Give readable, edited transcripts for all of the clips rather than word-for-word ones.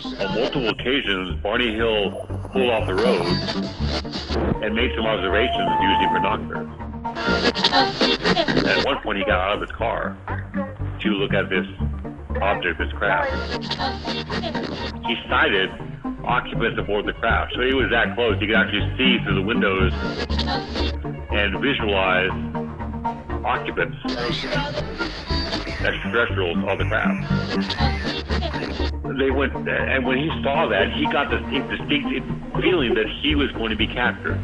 On multiple occasions, Barney Hill pulled off the road and made some observations using binoculars. At one point, he got out of his car to look at this object, this craft. He sighted occupants aboard the craft, so he was that close. He could actually see through the windows and visualize occupants, extraterrestrials of the craft. They went, and when he saw that, he got this distinct feeling that he was going to be captured.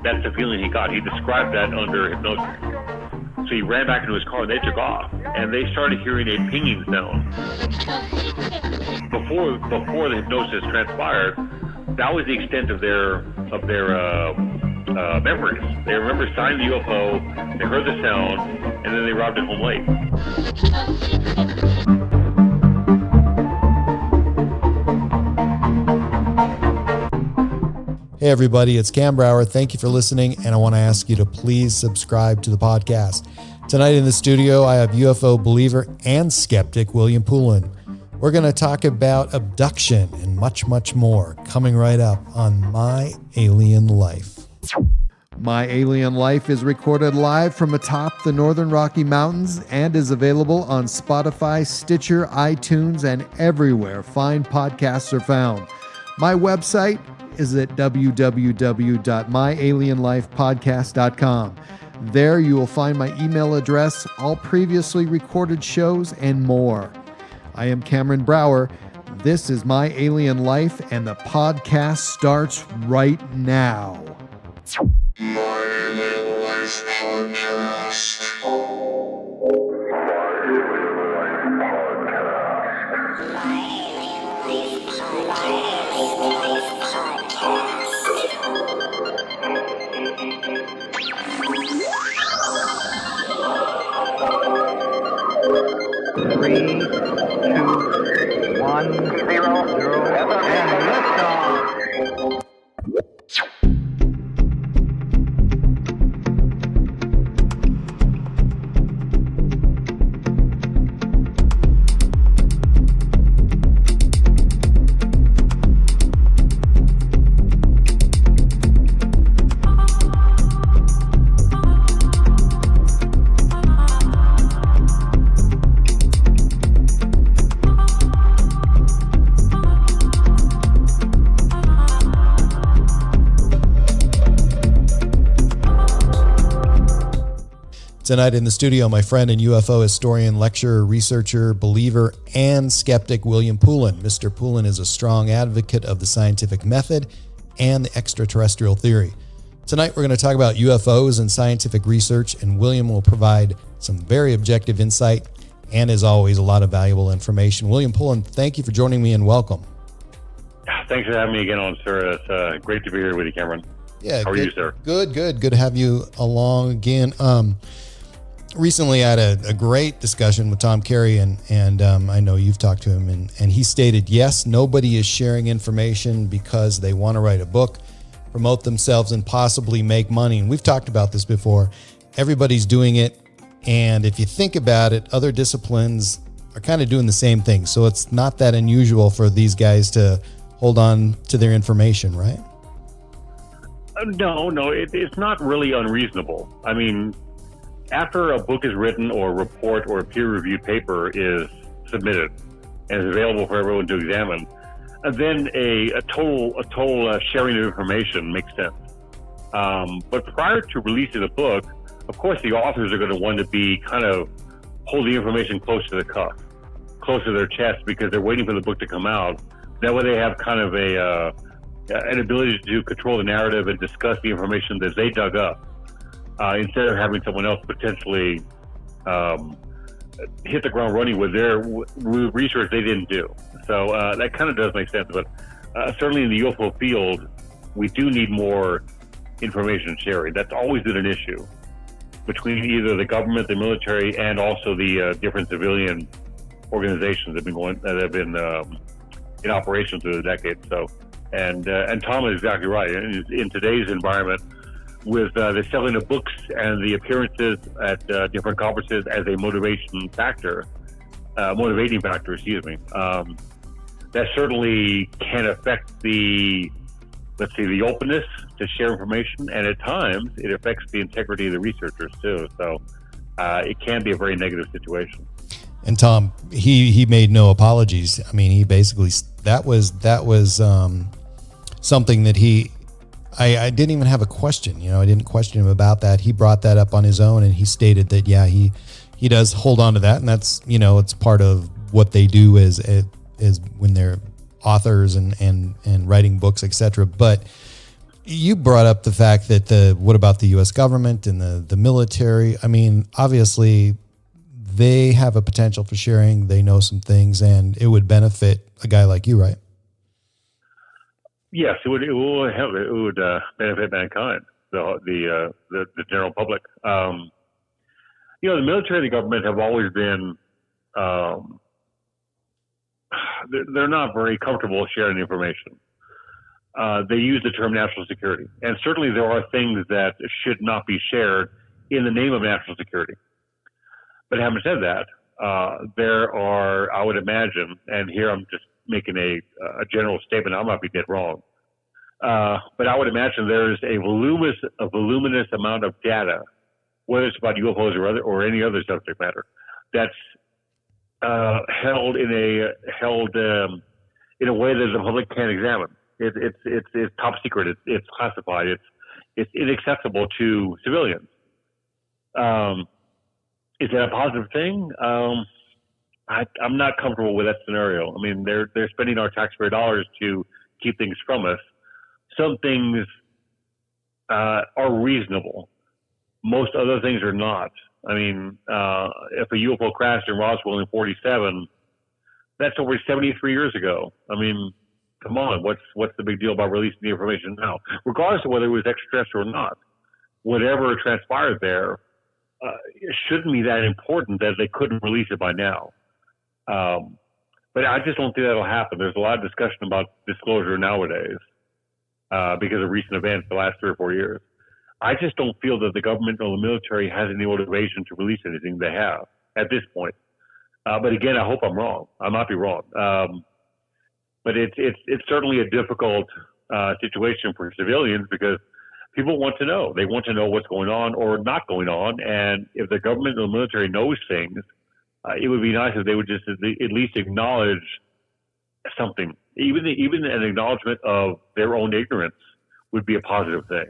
That's the feeling he got. He described that under hypnosis. So he ran back into his car and they took off, and they started hearing a pinging sound. Before the hypnosis transpired, that was the extent of their memories. They remember sighting the UFO, they heard the sound, and then they arrived at home late. Hey everybody, it's Cam Brauer. Thank you for listening, and I want to ask you to please subscribe to the podcast. Tonight in the studio, I have UFO believer and skeptic William Pullin. We're going to talk about abduction and much, much more coming right up on My Alien Life. My Alien Life is recorded live from atop the Northern Rocky Mountains and is available on Spotify, Stitcher, iTunes, and everywhere fine podcasts are found. My website is at www.myalienlifepodcast.com. There you will find my email address, all previously recorded shows, and more. I am Cameron Brauer. This is My Alien Life, and the podcast starts right now. My Alien Life Podcast. Three, two, 1, 0, and liftoff. Tonight in the studio, my friend and UFO historian, lecturer, researcher, believer, and skeptic William Pullin. Mr. Pullin is a strong advocate of the scientific method and the extraterrestrial theory. Tonight we're going to talk about UFOs and scientific research, and William will provide some very objective insight and, as always, a lot of valuable information. William Pullin, thank you for joining me and welcome. Thanks for having me again on, sir. It's great to be here with you, Cameron. Yeah, how are you, sir? Good to have you along again. Recently, I had a great discussion with Tom Carey, and I know you've talked to him, and he stated, yes, nobody is sharing information because they want to write a book, promote themselves, and possibly make money. And we've talked about this before. Everybody's doing it, and if you think about it, other disciplines are kind of doing the same thing. So it's not that unusual for these guys to hold on to their information, right? No, it's not really unreasonable. I mean, after a book is written or a report or a peer-reviewed paper is submitted and is available for everyone to examine, then a total sharing of information makes sense. But prior to releasing the book, of course, the authors are going to want to be kind of hold the information close to the cuff, close to their chest, because they're waiting for the book to come out. That way they have kind of an ability to control the narrative and discuss the information that they dug up. Instead of having someone else potentially hit the ground running with their research they didn't do. So that kind of does make sense. But certainly in the UFO field, we do need more information sharing. That's always been an issue between either the government, the military, and also the different civilian organizations that have been in operation through the decades. So, and Tom is exactly right. In today's environment, with the selling of books and the appearances at different conferences as a motivation factor, motivating factor, excuse me, that certainly can affect the openness to share information, and at times it affects the integrity of the researchers too. So it can be a very negative situation. And Tom, he made no apologies. I mean, he basically, that was something that I didn't even have a question. I didn't question him about that. He brought that up on his own, and he stated that, yeah, he does hold on to that. And that's, it's part of what they do is when they're authors and writing books, etc. But you brought up the fact that what about the U.S. government and the military? I mean, obviously they have a potential for sharing. They know some things, and it would benefit a guy like you, right? Yes, it would benefit mankind, the general public. The military and the government have always been, they're not very comfortable sharing information. They use the term national security, and certainly there are things that should not be shared in the name of national security. But having said that, there are, I would imagine, and here I'm just making a general statement, I might be dead wrong, but I would imagine there's a voluminous amount of data, whether it's about UFOs or any other subject matter, that's held in a way that the public can't examine. It's top secret. It's classified. It's inaccessible to civilians. Is that a positive thing? I'm not comfortable with that scenario. I mean, they're spending our taxpayer dollars to keep things from us. Some things are reasonable. Most other things are not. I mean, if a UFO crashed in Roswell in '47, that's over 73 years ago. I mean, come on, what's the big deal about releasing the information now? Regardless of whether it was extraterrestrial or not, whatever transpired there, it shouldn't be that important that they couldn't release it by now. But I just don't think that'll happen. There's a lot of discussion about disclosure nowadays because of recent events the last 3 or 4 years. I just don't feel that the government or the military has any motivation to release anything they have at this point. But again, I hope I'm wrong. I might be wrong. But it's certainly a difficult situation for civilians because people want to know. They want to know what's going on or not going on. And if the government or the military knows things, it would be nice if they would just at least acknowledge something. Even an acknowledgement of their own ignorance would be a positive thing.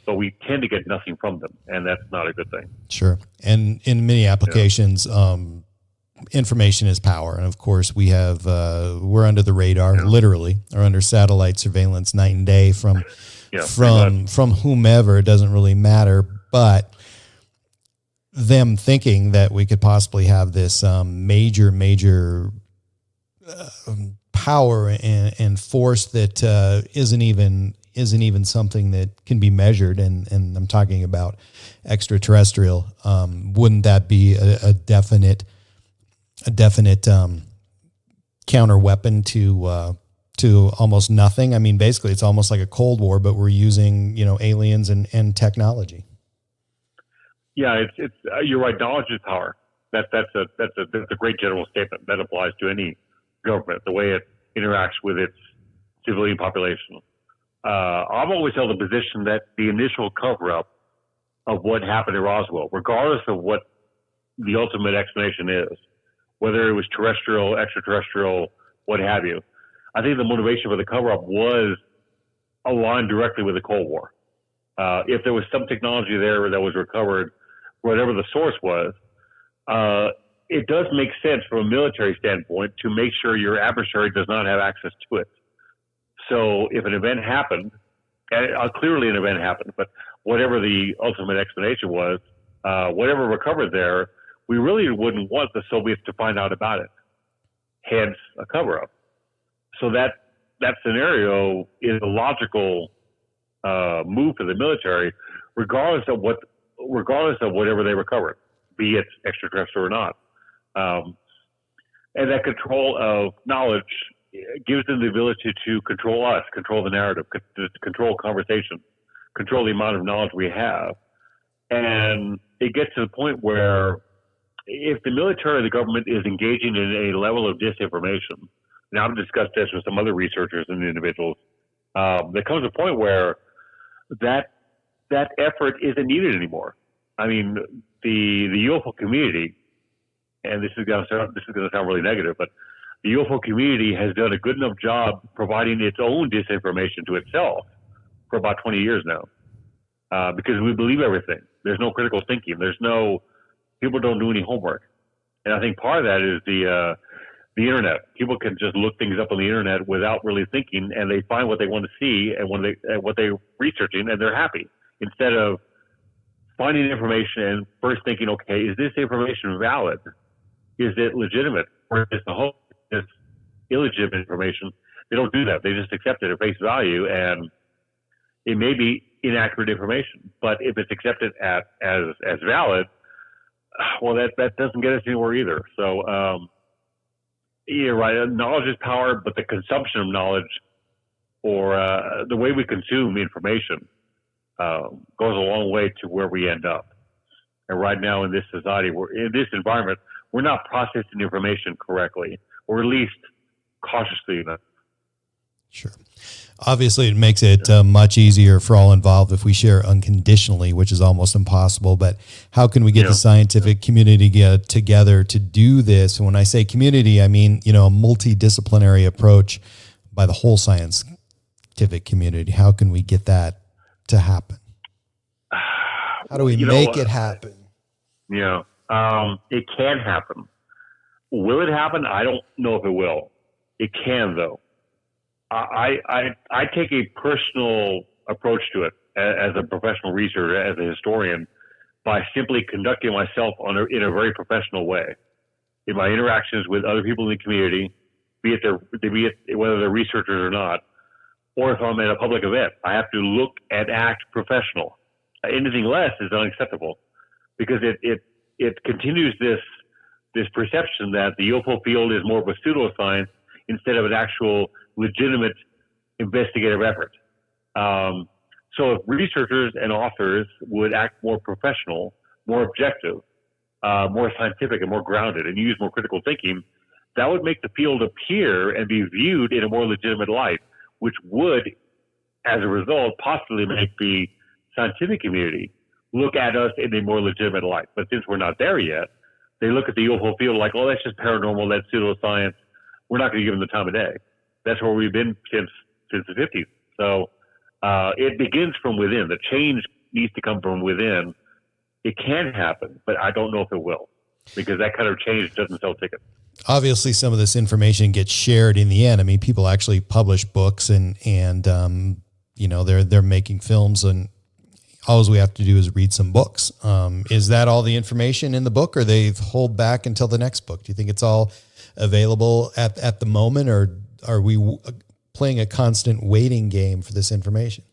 But we tend to get nothing from them, and that's not a good thing. Sure. And in many applications, information is power. And of course, we're under the radar, literally, or under satellite surveillance night and day from whomever. It doesn't really matter. But them thinking that we could possibly have this major power and force that isn't even something that can be measured, and I'm talking about extraterrestrial. Wouldn't that be a definite counter weapon to almost nothing? I mean, basically, it's almost like a Cold War, but we're using aliens and technology. Yeah, it's you're right. Knowledge is power. That's a great general statement that applies to any government, the way it interacts with its civilian population. I've always held the position that the initial cover-up of what happened in Roswell, regardless of what the ultimate explanation is, whether it was terrestrial, extraterrestrial, what have you, I think the motivation for the cover-up was aligned directly with the Cold War. If there was some technology there that was recovered, whatever the source was, it does make sense from a military standpoint to make sure your adversary does not have access to it. So if an event happened, and clearly an event happened, but whatever the ultimate explanation was, whatever recovered there, we really wouldn't want the Soviets to find out about it. Hence, a cover-up. So that scenario is a logical move for the military, regardless of whatever they recovered, be it extraterrestrial or not. And that control of knowledge gives them the ability to control us, control the narrative, control conversation, control the amount of knowledge we have. And it gets to the point where if the military or the government is engaging in a level of disinformation, and I've discussed this with some other researchers and individuals, there comes a point where that effort isn't needed anymore. I mean, the UFO community, and this is going to sound really negative, but the UFO community has done a good enough job providing its own disinformation to itself for about 20 years now, because we believe everything. There's no critical thinking. People don't do any homework, and I think part of that is the internet. People can just look things up on the internet without really thinking, and they find what they want to see and what they're researching, and they're happy. Instead of finding information and first thinking, okay, is this information valid? Is it legitimate? Or is this illegitimate information? They don't do that. They just accept it at face value, and it may be inaccurate information. But if it's accepted as valid, well, that doesn't get us anywhere either. So, you're right. Knowledge is power, but the consumption of knowledge, or the way we consume information, goes a long way to where we end up. And right now in this society, in this environment, we're not processing information correctly, or at least cautiously enough. Sure. Obviously, it makes it much easier for all involved if we share unconditionally, which is almost impossible. But how can we get the scientific community together to do this? And when I say community, I mean, a multidisciplinary approach by the whole scientific community. How can we get that to happen? How do we make it happen? Yeah, it can happen. Will it happen? I don't know if it will. It can, though. I take a personal approach to it as a professional researcher, as a historian, by simply conducting myself in a very professional way in my interactions with other people in the community, be it whether they're researchers or not, or if I'm at a public event. I have to look and act professional. Anything less is unacceptable, because it continues this perception that the UFO field is more of a pseudoscience instead of an actual legitimate investigative effort. So if researchers and authors would act more professional, more objective, more scientific, and more grounded, and use more critical thinking, that would make the field appear and be viewed in a more legitimate light, which would, as a result, possibly make the scientific community look at us in a more legitimate light. But since we're not there yet, they look at the UFO field like, oh, that's just paranormal, that's pseudoscience. We're not going to give them the time of day. That's where we've been since the 50s. So it begins from within. The change needs to come from within. It can happen, but I don't know if it will, because that kind of change doesn't sell tickets. Obviously, some of this information gets shared in the end. I mean, people actually publish books, and they're making films, and all we have to do is read some books. Is that all the information in the book, or they hold back until the next book? Do you think it's all available at the moment, or are we playing a constant waiting game for this information?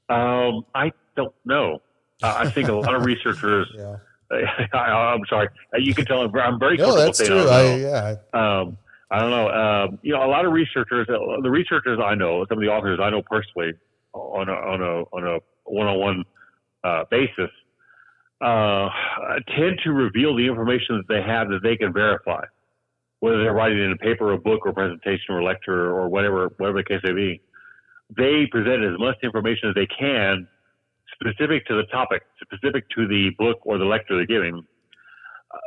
I don't know. I think a lot of researchers. Yeah. I'm sorry. You can tell I'm very comfortable. No, that's true. I don't know. A lot of researchers, the researchers I know, some of the authors I know personally, on a one-on-one basis, tend to reveal the information that they have that they can verify, whether they're writing in a paper, a book, or presentation, or lecture, or whatever the case may be. They present as much information as they can, specific to the topic, specific to the book or the lecture they're giving,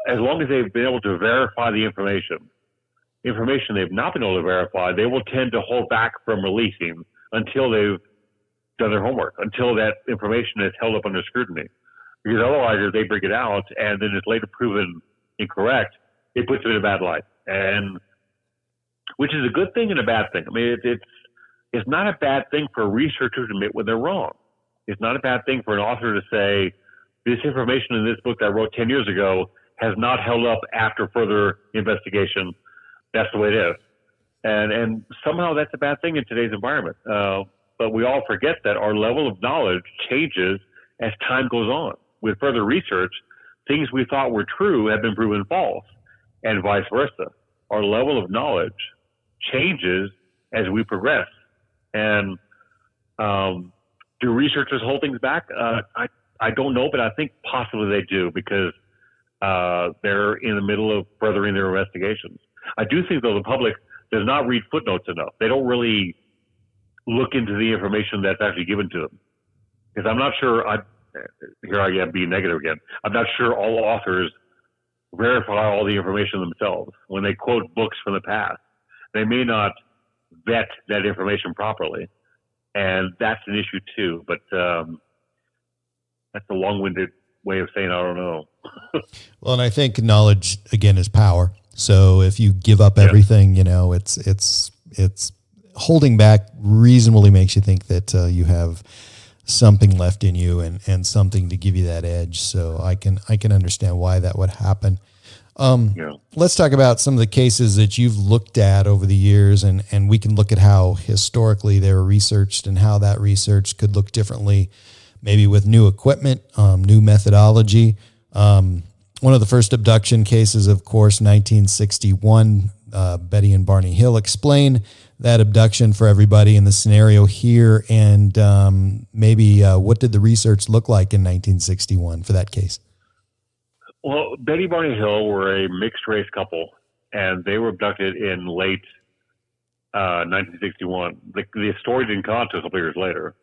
as long as they've been able to verify the information. Information they've not been able to verify, they will tend to hold back from releasing until they've done their homework, until that information is held up under scrutiny. Because otherwise, if they bring it out and then it's later proven incorrect, it puts them in a bad light, and which is a good thing and a bad thing. I mean, it's not a bad thing for a researcher to admit when they're wrong. It's not a bad thing for an author to say, this information in this book that I wrote 10 years ago has not held up after further investigation. That's the way it is. And somehow that's a bad thing in today's environment. But we all forget that our level of knowledge changes as time goes on. With further research, things we thought were true have been proven false, and vice versa. Our level of knowledge changes as we progress. And do researchers hold things back? I don't know, but I think possibly they do, because They're in the middle of furthering their investigations. I do think, though, the public does not read footnotes enough. They don't really look into the information that's actually given to them. Because I'm not sure, here I am being negative again, I'm not sure all authors verify all the information themselves. When they quote books from the past, they may not vet that information properly. And that's an issue too. But that's a long-winded way of saying I don't know. Well, and I think knowledge, again, is power. So if you give up everything, you know, it's holding back reasonably makes you think that you have something left in you and something to give you that edge. So I can understand why that would happen. Let's talk about some of the cases that you've looked at over the years, and we can look at how historically they were researched and how that research could look differently, maybe with new equipment, new methodology. One of the first abduction cases, of course, 1961, Betty and Barney Hill. Explain that abduction for everybody in the scenario here, and maybe what did the research look like in 1961 for that case? Well, Betty Barney Hill were a mixed-race couple, and they were abducted in late 1961. The story didn't come out until a couple years later.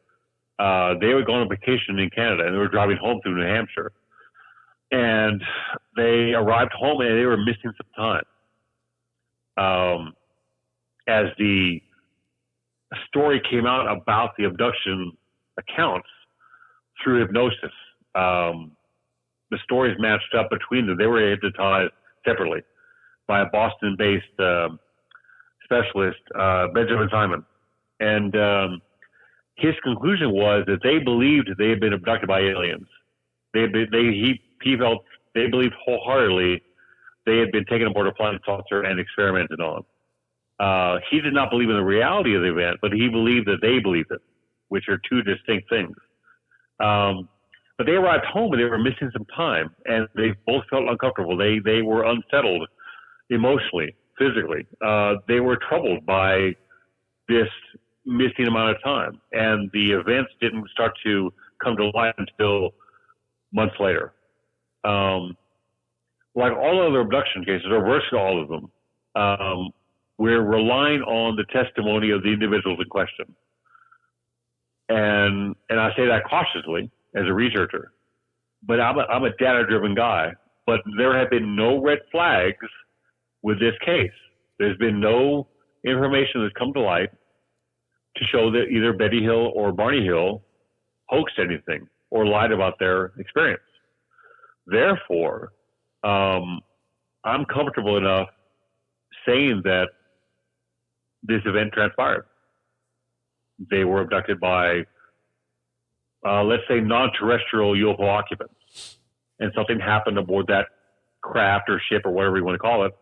They were going on vacation in Canada, and they were driving home through New Hampshire. And they arrived home, and they were missing some time. As the story came out about the abduction accounts through hypnosis, the stories matched up between them. They were hypnotized separately by a Boston-based specialist, Benjamin Simon. And his conclusion was that they believed they had been abducted by aliens. He felt they believed wholeheartedly they had been taken aboard a flying saucer and experimented on. He did not believe in the reality of the event, but he believed that they believed it, which are two distinct things. But they arrived home and they were missing some time, and they both felt uncomfortable. They were unsettled emotionally, physically. They were troubled by this missing amount of time, and the events didn't start to come to light until months later. Like all other abduction cases, or virtually all of them, we're relying on the testimony of the individuals in question. And I say that cautiously as a researcher, but I'm a data-driven guy. But there have been no red flags with this case. There's been no information that's come to light to show that either Betty Hill or Barney Hill hoaxed anything or lied about their experience. Therefore, I'm comfortable enough saying that this event transpired. They were abducted by, let's say, non-terrestrial UFO occupants, and something happened aboard that craft or ship or whatever you want to call it,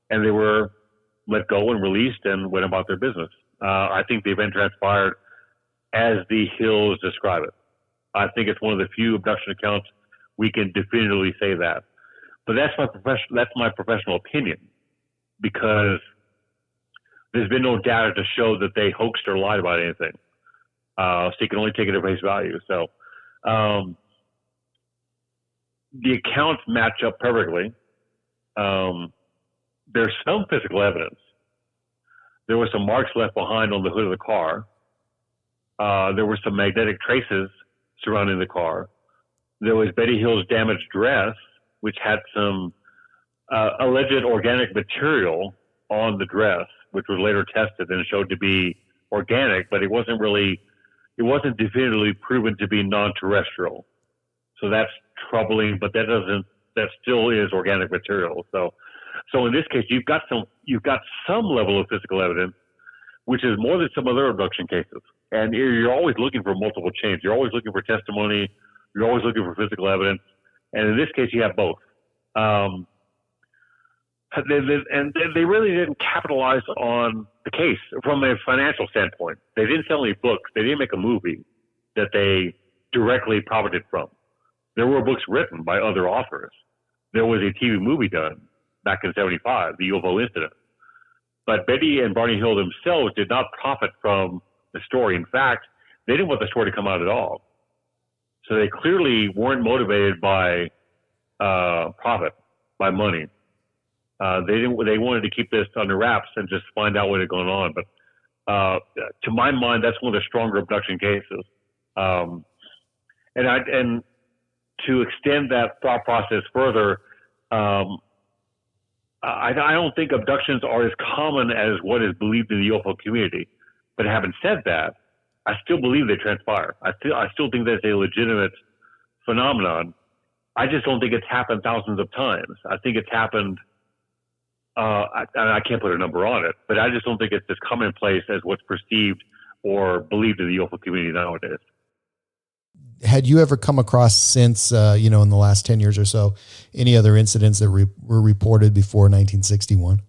and they were let go and released and went about their business. I think the event transpired as the Hills describe it. I think it's one of the few abduction accounts we can definitively say that. But that's my professional opinion, because there's been no data to show that they hoaxed or lied about anything. So you can only take it at face value. So the accounts match up perfectly. There's some physical evidence. There were some marks left behind on the hood of the car. There were some magnetic traces surrounding the car. There was Betty Hill's damaged dress, which had some alleged organic material on the dress, which was later tested and showed to be organic, but it wasn't definitively proven to be non-terrestrial. So that's troubling, but that still is organic material. So in this case, you've got some level of physical evidence, which is more than some other abduction cases. And you're always looking for multiple chains. You're always looking for testimony. You're always looking for physical evidence. And in this case, you have both. And they really didn't capitalize on the case from a financial standpoint. They didn't sell any books. They didn't make a movie that they directly profited from. There were books written by other authors. There was a TV movie done back in 1975, the UFO incident. But Betty and Barney Hill themselves did not profit from the story. In fact, they didn't want the story to come out at all. So they clearly weren't motivated by profit. by money. They wanted to keep this under wraps and just find out what had gone on. But to my mind, that's one of the stronger abduction cases. And to extend that thought process further, I don't think abductions are as common as what is believed in the UFO community. But having said that, I still believe they transpire. I still think that's a legitimate phenomenon. I just don't think it's happened thousands of times. I think it's happened, I can't put a number on it, but I just don't think it's as commonplace as what's perceived or believed in the UFO community nowadays. Had you ever come across since, in the last 10 years or so, any other incidents that were reported before 1961?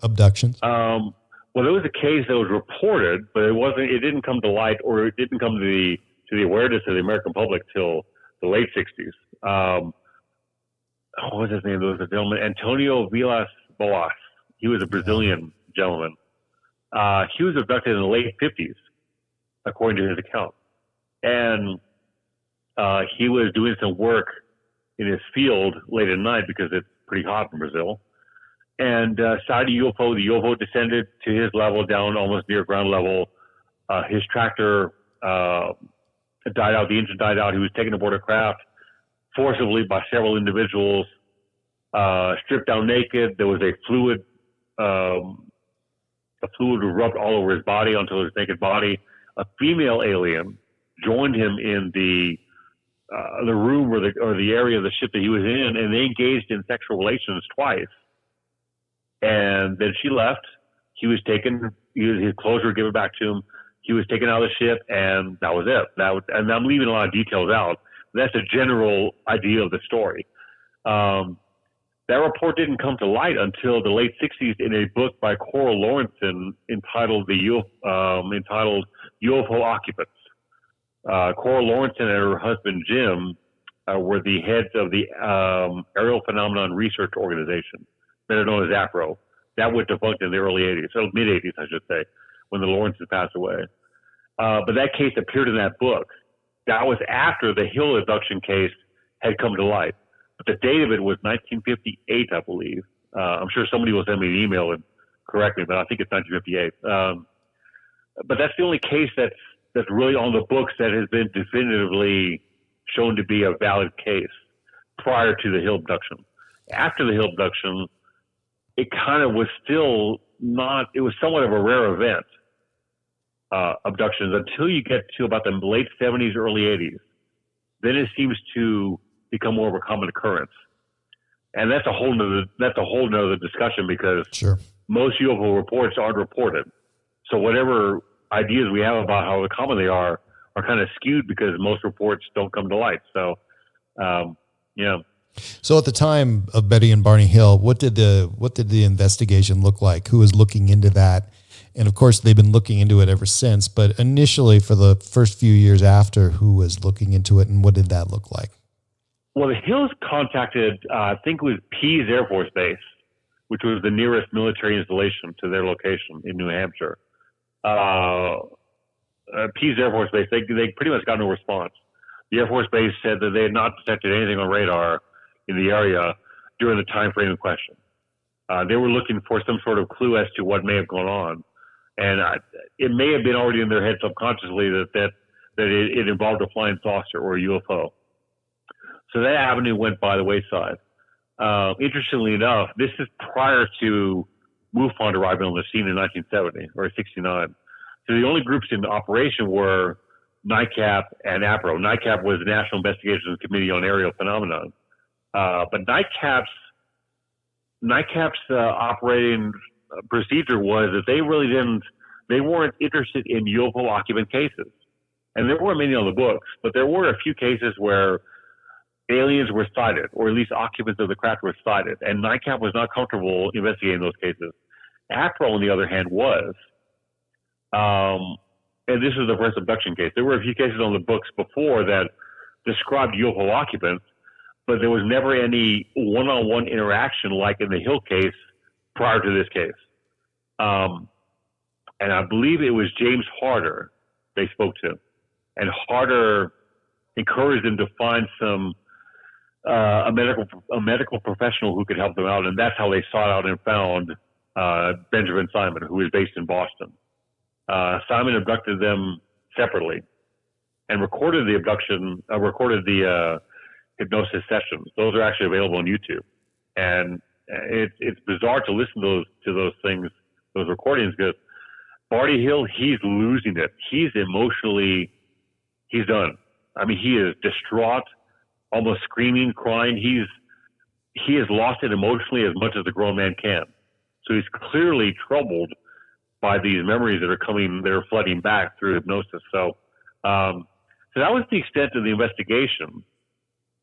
Abductions? Well, there was a case that was reported, but it didn't come to light, or it didn't come to the awareness of the American public till the late 60s. What was his name? There was a gentleman, Antonio Villas-Boas. He was a Brazilian gentleman. He was abducted in the late 50s, according to his account. And he was doing some work in his field late at night because it's pretty hot in Brazil. And sighted a UFO. The UFO descended to his level, down almost near ground level. His tractor died out. The engine died out. He was taken aboard a craft forcibly by several individuals, stripped down naked. There was a fluid rubbed all over his body onto his naked body. A female alien joined him in the room or the area of the ship that he was in, and they engaged in sexual relations twice. And then she left. He was taken. His clothes were given back to him. He was taken out of the ship, and that was it. And I'm leaving a lot of details out. That's a general idea of the story. That report didn't come to light until the late 60s in a book by Cora Lawrenson entitled UFO Occupants. Cora Lawrenson and her husband Jim were the heads of the Aerial Phenomenon Research Organization, better known as APRO. That went defunct in the early 80s, so mid 80s, I should say, when the Lawrences passed away. But that case appeared in that book. That was after the Hill abduction case had come to light. But the date of it was 1958, I believe. I'm sure somebody will send me an email and correct me, but I think it's 1958. But that's the only case that's really on the books that has been definitively shown to be a valid case prior to the Hill abduction. After the Hill abduction, it kind of was still not, it was somewhat of a rare event, abductions, until you get to about the late 70s, early 80s. Then it seems to become more of a common occurrence. And that's a whole nother discussion, because most UFO reports aren't reported. So whatever ideas we have about how common they are kind of skewed because most reports don't come to light. So, yeah. So at the time of Betty and Barney Hill, what did the investigation look like? Who was looking into that? And of course, they've been looking into it ever since. But initially, for the first few years after, who was looking into it, and what did that look like? Well, the Hills contacted, I think it was Pease Air Force Base, which was the nearest military installation to their location in New Hampshire. Pease Air Force Base, they pretty much got no response. The Air Force Base said that they had not detected anything on radar in the area during the time frame in question. They were looking for some sort of clue as to what may have gone on. And it may have been already in their head subconsciously that it involved a flying saucer or a UFO. So that avenue went by the wayside. Interestingly enough, this is prior to MUFON arriving on the scene in 1970 or 69. So the only groups in operation were NICAP and APRO. NICAP was the National Investigations Committee on Aerial Phenomenon. But NICAP's operating procedure was that they weren't interested in UFO occupant cases. And there weren't many on the books, but there were a few cases where aliens were sighted, or at least occupants of the craft were sighted. And NICAP was not comfortable investigating those cases. APRO, on the other hand, was. And this was the first abduction case. There were a few cases on the books before that described UFO occupants, but there was never any one-on-one interaction like in the Hill case prior to this case. And I believe it was James Harder they spoke to. And Harder encouraged them to find some a medical professional who could help them out, and that's how they sought out and found Benjamin Simon, who is based in Boston. Simon abducted them separately and recorded the abduction, recorded the hypnosis sessions. Those are actually available on YouTube, and it's bizarre to listen to those things, those recordings, because Barney Hill, he's losing it. He's done. I mean, he is distraught, almost screaming, crying. He has lost it emotionally as much as a grown man can. So he's clearly troubled by these memories that are flooding back through hypnosis. So that was the extent of the investigation,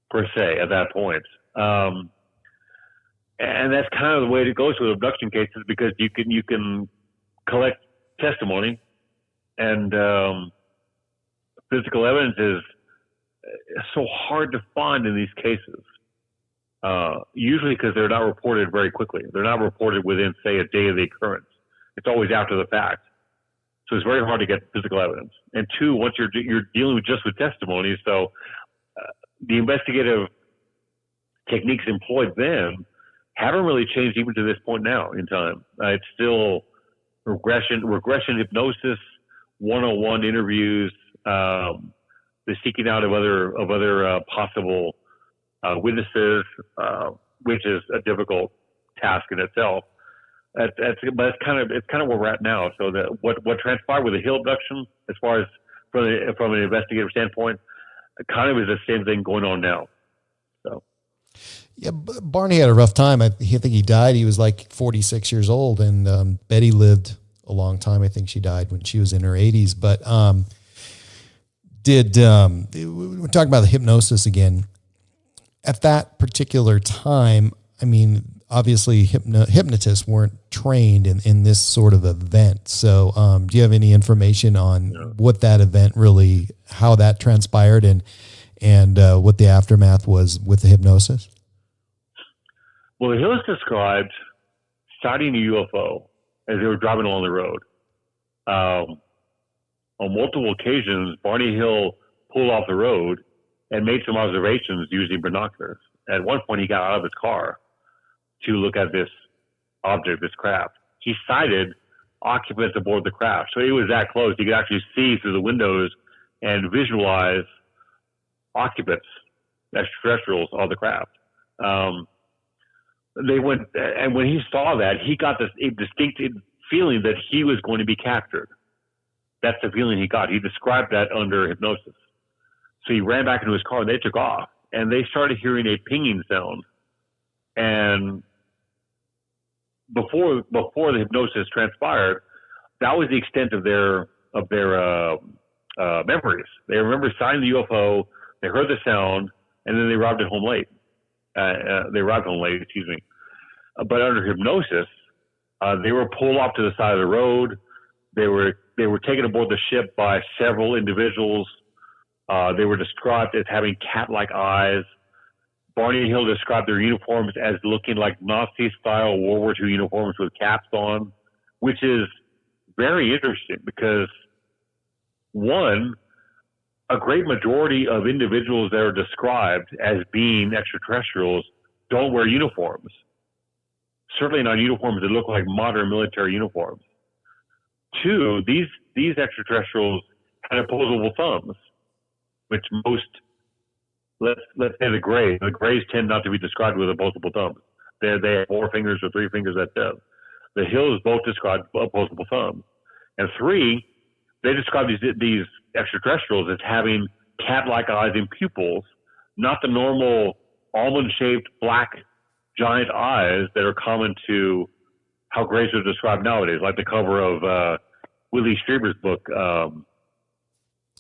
per se, at that point. And that's kind of the way it goes with abduction cases, because you can collect testimony, and physical evidence is so hard to find in these cases. Usually because they're not reported very quickly. They're not reported within, say, a day of the occurrence. It's always after the fact. So it's very hard to get physical evidence. And two, once you're dealing just with testimony, so the investigative techniques employed then haven't really changed even to this point now in time. It's still regression hypnosis, one-on-one interviews, the seeking out of other possible witnesses, which is a difficult task in itself. But it's kind of where we're at now. So that what transpired with the Hill abduction, as far as from an investigative standpoint, kind of is the same thing going on now. So. Yeah, Barney had a rough time. I think he died. He was like 46 years old, and Betty lived a long time. I think she died when she was in her 80s. But we're talking about the hypnosis again. At that particular time, I mean, obviously hypnotists weren't trained in this sort of event. So do you have any information on what that event really, how that transpired, and what the aftermath was with the hypnosis? Well, the Hills described sighting a UFO as they were driving along the road. On multiple occasions, Barney Hill pulled off the road and made some observations using binoculars. At one point, he got out of his car to look at this object, this craft. He sighted occupants aboard the craft. So he was that close. He could actually see through the windows and visualize occupants, extraterrestrials on the craft. They went, and when he saw that, he got this distinct feeling that he was going to be captured. That's the feeling he got. He described that under hypnosis. So he ran back into his car, and they took off, and they started hearing a pinging sound. And before the hypnosis transpired, that was the extent of their memories. They remember sighting the UFO, they heard the sound, and then they arrived home late. But under hypnosis, they were pulled off to the side of the road. They were taken aboard the ship by several individuals. They were described as having cat-like eyes. Barney Hill described their uniforms as looking like Nazi-style World War II uniforms with caps on, which is very interesting because, one, a great majority of individuals that are described as being extraterrestrials don't wear uniforms. Certainly not uniforms that look like modern military uniforms. Two, these extraterrestrials had opposable thumbs, which most, let's say the Greys tend not to be described with opposable thumbs. They have 4 fingers or 3 fingers, that's it. The Hills both described opposable thumbs. And three, they described these extraterrestrials as having cat-like eyes and pupils, not the normal almond-shaped black giant eyes that are common to how Greys are described nowadays, like the cover of Willie Strieber's book,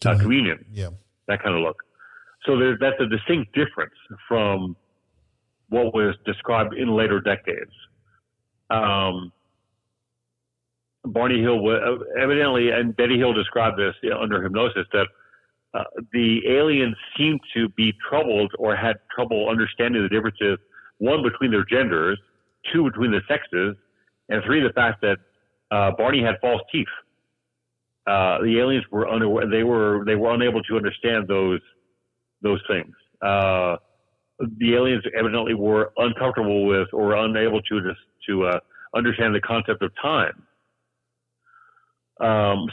Communion. Yeah. That kind of look. So that's a distinct difference from what was described in later decades. Barney Hill evidently, and Betty Hill described this under hypnosis, that the aliens seemed to be troubled or had trouble understanding the differences, 1, between their genders, 2, between the sexes, and 3, the fact that Barney had false teeth. The aliens were unaware; they were unable to understand those things. the aliens evidently were uncomfortable with or unable to understand the concept of time.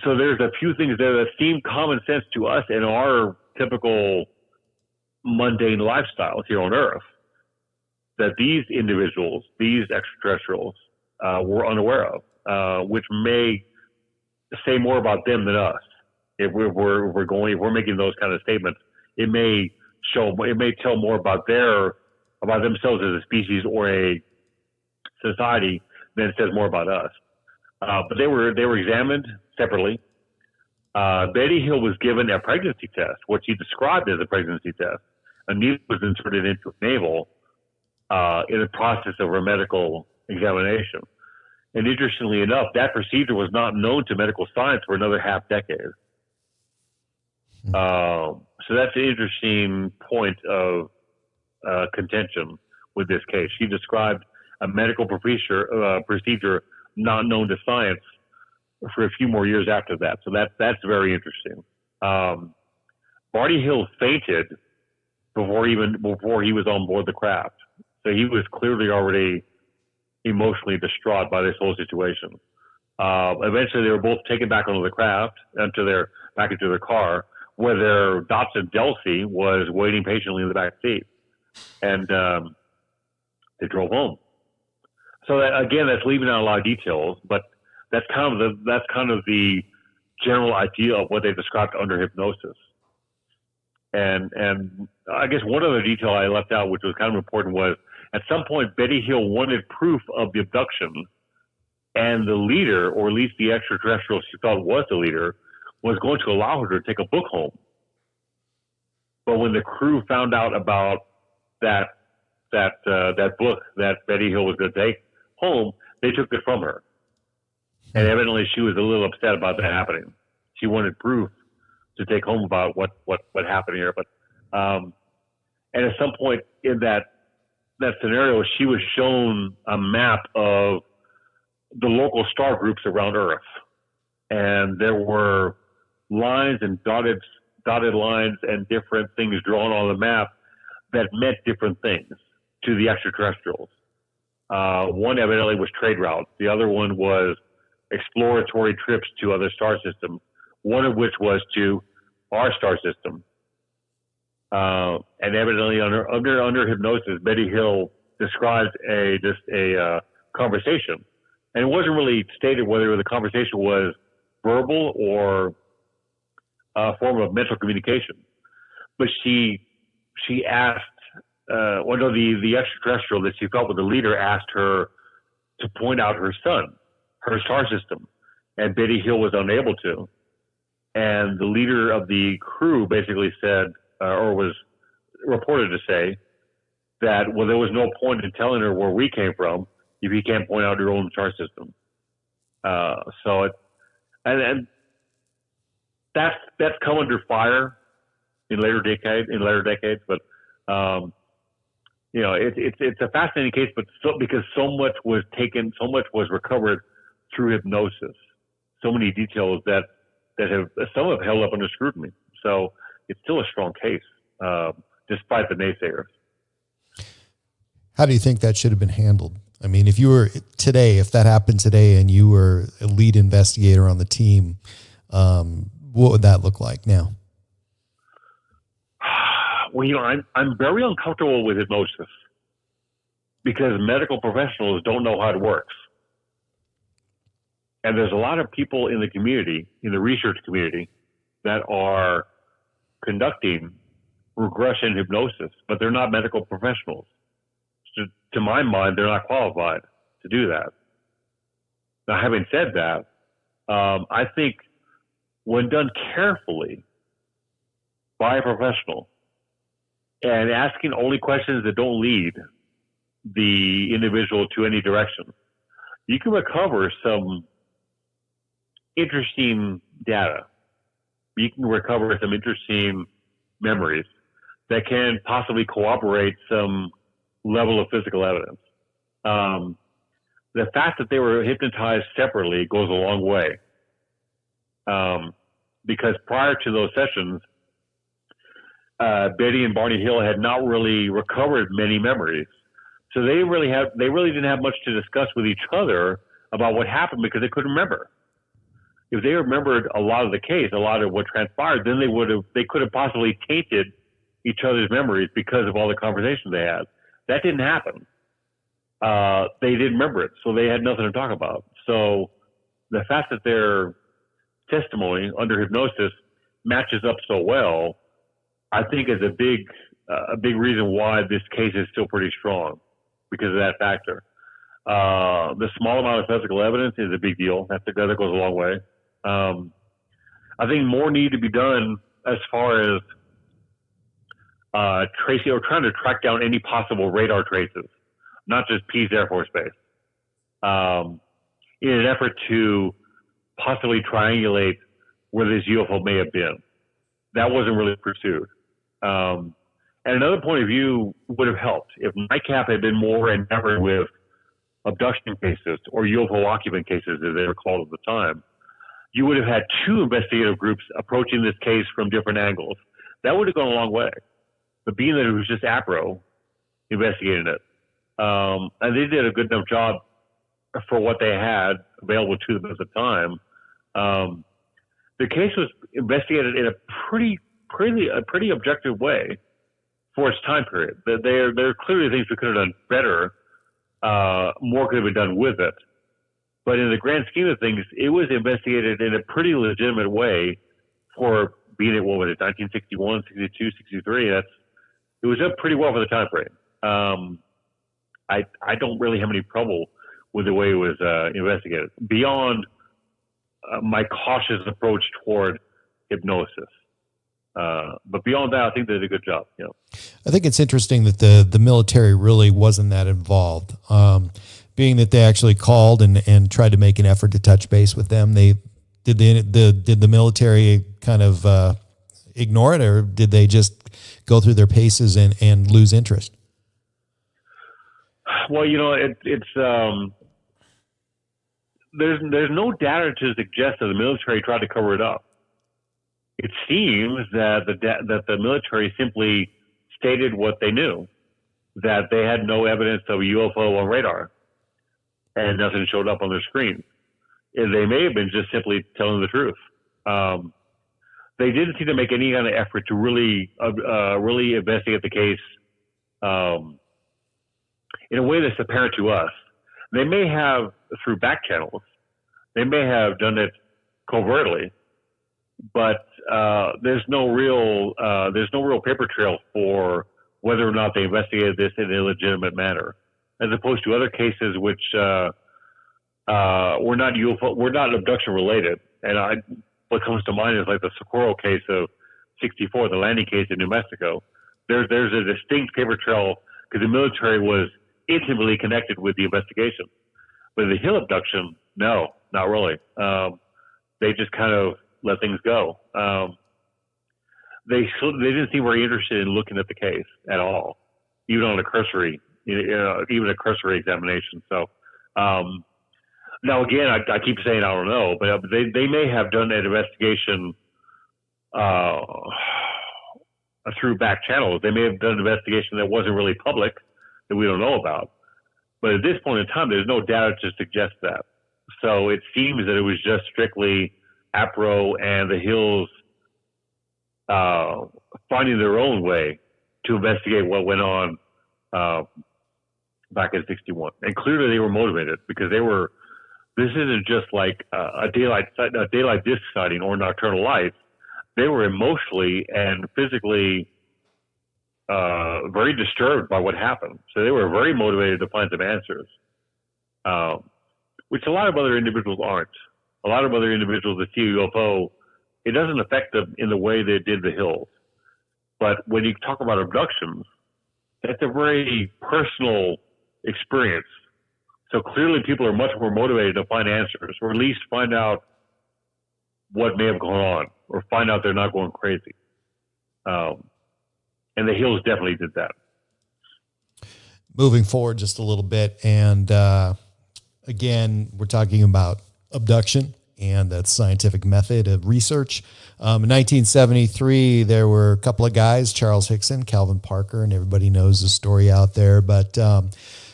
So there's a few things there that seem common sense to us in our typical mundane lifestyles here on Earth, that these individuals, these extraterrestrials, were unaware of, which may say more about them than us. If we're making those kind of statements, it may tell more about themselves as a species or a society than it says more about us. But they were examined separately. Betty Hill was given a pregnancy test, what she described as a pregnancy test. A needle was inserted into her navel in the process of her medical examination. And interestingly enough, that procedure was not known to medical science for another half decade. So that's an interesting point of contention with this case. She described a medical procedure not known to science for a few more years after that. So that's very interesting. Barty Hill fainted before he was on board the craft. So he was clearly already emotionally distraught by this whole situation. Eventually, they were both taken back onto the craft, back into their car, where their Datsun Delphi was waiting patiently in the back seat, and they drove home. So that's leaving out a lot of details, but that's kind of the general idea of what they described under hypnosis. And I guess one other detail I left out, which was kind of important, was at some point Betty Hill wanted proof of the abduction, and the leader, or at least the extraterrestrial she thought was the leader, was going to allow her to take a book home. But when the crew found out about that book that Betty Hill was going to take home, they took it from her. And evidently she was a little upset about that happening. She wanted proof to take home about what happened here. But and at some point in that scenario, she was shown a map of the local star groups around Earth. And there were lines and dotted lines and different things drawn on the map that meant different things to the extraterrestrials. One evidently was trade routes. The other one was exploratory trips to other star systems, one of which was to our star system. And evidently under hypnosis, Betty Hill described a conversation. And it wasn't really stated whether the conversation was verbal or a form of mental communication. But she asked, the extraterrestrial that she felt was the leader asked her to point out her sun, her star system, and Betty Hill was unable to. And the leader of the crew basically said, or was reported to say, that, well, there was no point in telling her where we came from if you can't point out your own star system. And that's come under fire in later decades. But it's a fascinating case, but because so much was recovered through hypnosis, so many details that some have held up under scrutiny. So it's still a strong case, despite the naysayers. How do you think that should have been handled? I mean, if that happened today and you were a lead investigator on the team, what would that look like now? Well, I'm very uncomfortable with hypnosis because medical professionals don't know how it works. And there's a lot of people in the community, in the research community, that are conducting regression hypnosis, but they're not medical professionals. To my mind, they're not qualified to do that. Now, having said that, I think when done carefully by a professional and asking only questions that don't lead the individual to any direction, you can recover some interesting data. You can recover some interesting memories that can possibly corroborate some level of physical evidence. The fact that they were hypnotized separately goes a long way. Because prior to those sessions, Betty and Barney Hill had not really recovered many memories. So they really didn't have much to discuss with each other about what happened because they couldn't remember. If they remembered a lot of the case, a lot of what transpired, then they could have possibly tainted each other's memories because of all the conversations they had. That didn't happen. They didn't remember it, so they had nothing to talk about. So the fact that their testimony under hypnosis matches up so well, I think is a big reason why this case is still pretty strong because of that factor. The small amount of physical evidence is a big deal. That goes a long way. I think more need to be done as far as tracing or trying to track down any possible radar traces, not just Pease Air Force Base, in an effort to possibly triangulate where this UFO may have been. That wasn't really pursued. And another point of view would have helped if NICAP had been more enamored with abduction cases or UFO occupant cases, as they were called at the time. You would have had two investigative groups approaching this case from different angles. That would have gone a long way. But being that it was just APRO investigating it, and they did a good enough job for what they had available to them at the time. The case was investigated in a pretty objective way for its time period. There are clearly things we could have done better. More could have been done with it. But in the grand scheme of things, it was investigated in a pretty legitimate way for being at, 1961, 62, 63. It was done pretty well for the time frame. I don't really have any trouble with the way it was investigated, beyond my cautious approach toward hypnosis. But beyond that, I think they did a good job. I think it's interesting that the military really wasn't that involved, being that they actually called and tried to make an effort to touch base with them. Did the military kind of ignore it, or did they just go through their paces and lose interest? Well, it's there's no data to suggest that the military tried to cover it up. It seems that the military simply stated what they knew, that they had no evidence of a UFO on radar, and nothing showed up on their screen. And they may have been just simply telling the truth. They didn't seem to make any kind of effort to really investigate the case in a way that's apparent to us. They may have, through back channels, they may have done it covertly, but there's no real paper trail for whether or not they investigated this in a legitimate manner, as opposed to other cases which were not UFO, were not abduction related. And what comes to mind is like the Socorro case of '64, the landing case in New Mexico. There's a distinct paper trail because the military was intimately connected with the investigation. But the Hill abduction, no, not really. They just kind of let things go. They didn't seem very interested in looking at the case at all, even on a cursory examination. So now again, I keep saying I don't know, but they may have done an investigation through back channels. They may have done an investigation that wasn't really public, that we don't know about. But at this point in time, there's no data to suggest that. So it seems that it was just strictly APRO and the Hills finding their own way to investigate what went on back in '61. And clearly they were motivated because this isn't just like a daylight disc sighting or nocturnal lights. They were emotionally and physically very disturbed by what happened. So they were very motivated to find some answers, which a lot of other individuals aren't. A lot of other individuals that see a UFO, it doesn't affect them in the way that it did the Hills. But when you talk about abductions, that's a very personal experience. So clearly people are much more motivated to find answers, or at least find out what may have gone on, or find out they're not going crazy. And the Hills definitely did that. Moving forward just a little bit, and again, we're talking about abduction and that scientific method of research. In 1973, there were a couple of guys, Charles Hickson, Calvin Parker, and everybody knows the story out there, but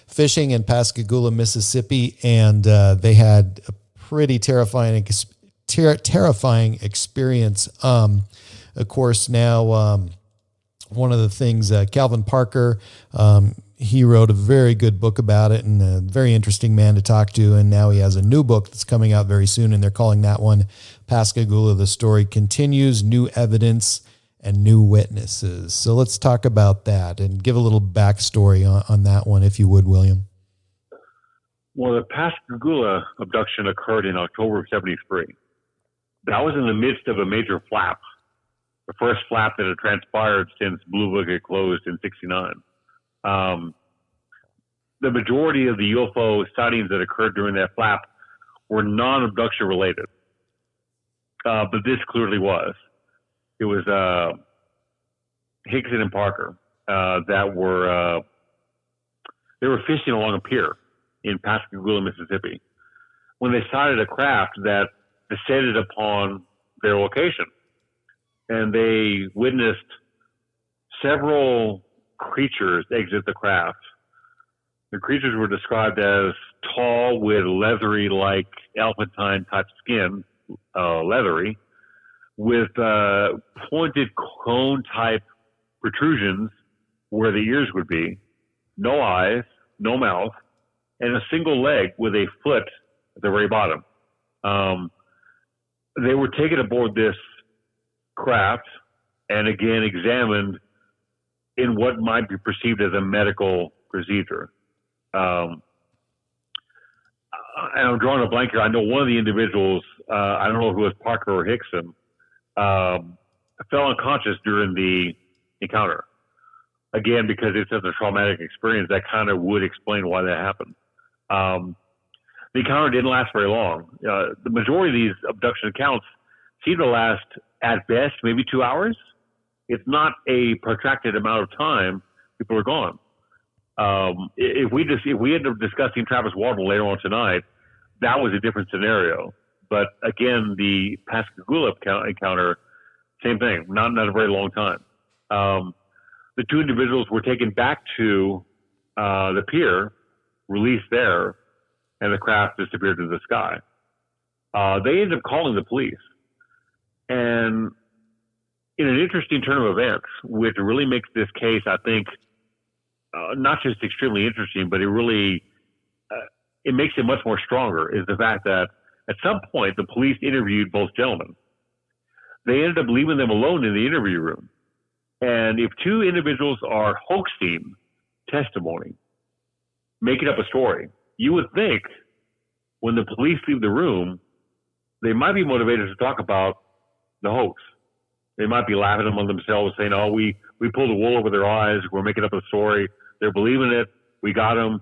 fishing in Pascagoula, Mississippi, and they had a pretty terrifying experience. Of course, now one of the things, Calvin Parker, he wrote a very good book about it and a very interesting man to talk to. And now he has a new book that's coming out very soon, and they're calling that one Pascagoula, The Story Continues, New Evidence and New Witnesses. So let's talk about that and give a little backstory on that one, if you would, William. Well, the Pascagoula abduction occurred in October of 73. That was in the midst of a major flap, the first flap that had transpired since Blue Book had closed in 69. The majority of the UFO sightings that occurred during that flap were non-abduction related. But this clearly was. It was Hickson and Parker that were they were fishing along a pier in Pascagoula, Mississippi, when they sighted a craft that descended upon their location. And they witnessed several creatures exit the craft. The creatures were described as tall with leathery, like elephantine type skin, leathery, with pointed cone type protrusions where the ears would be, no eyes, no mouth, and a single leg with a foot at the very bottom. They were taken aboard this craft and again examined in what might be perceived as a medical procedure. And I'm drawing a blank here. I know one of the individuals, I don't know if it was Parker or Hickson, fell unconscious during the encounter. Again, because it's such a traumatic experience, that kind of would explain why that happened. The encounter didn't last very long. The majority of these abduction accounts seem to last, at best, maybe 2 hours. It's not a protracted amount of time. People are gone. If we end up discussing Travis Walton later on tonight, that was a different scenario. But again, the Pascagoula encounter, same thing, not a very long time. The two individuals were taken back to the pier, released there, and the craft disappeared into the sky. They ended up calling the police. And in an interesting turn of events, which really makes this case, I think, not just extremely interesting, but it really it makes it much more stronger, is the fact that at some point the police interviewed both gentlemen. They ended up leaving them alone in the interview room. And if two individuals are hoaxing testimony, making up a story, you would think when the police leave the room, they might be motivated to talk about the hoax. They might be laughing among themselves, saying, "Oh, we pulled the wool over their eyes. We're making up a story. They're believing it. We got them."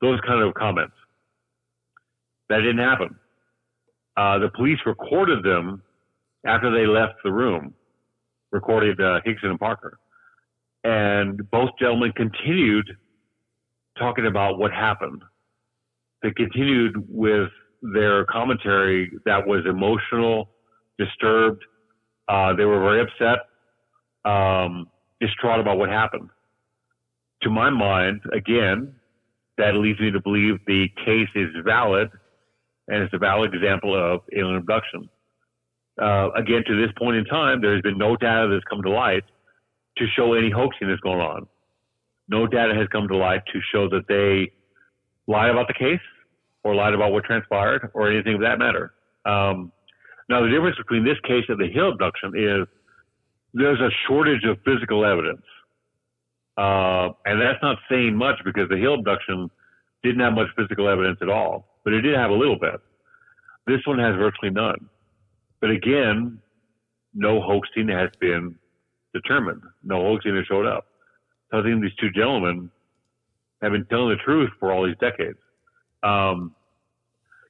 Those kind of comments. That didn't happen. The police recorded them after they left the room, recorded Hickson and Parker. And both gentlemen continued talking about what happened. They continued with their commentary that was emotional, disturbed. They were very upset, distraught about what happened. To my mind, again, that leads me to believe the case is valid, and it's a valid example of alien abduction. Again, to this point in time, there has been no data that's come to light to show any hoaxing that's going on. No data has come to light to show that they lied about the case or lied about what transpired or anything of that matter. Now, the difference between this case and the Hill abduction is there's a shortage of physical evidence. And that's not saying much because the Hill abduction didn't have much physical evidence at all, but it did have a little bit. This one has virtually none. But again, no hoaxing has been determined. No hoaxing has showed up. So I think these two gentlemen have been telling the truth for all these decades.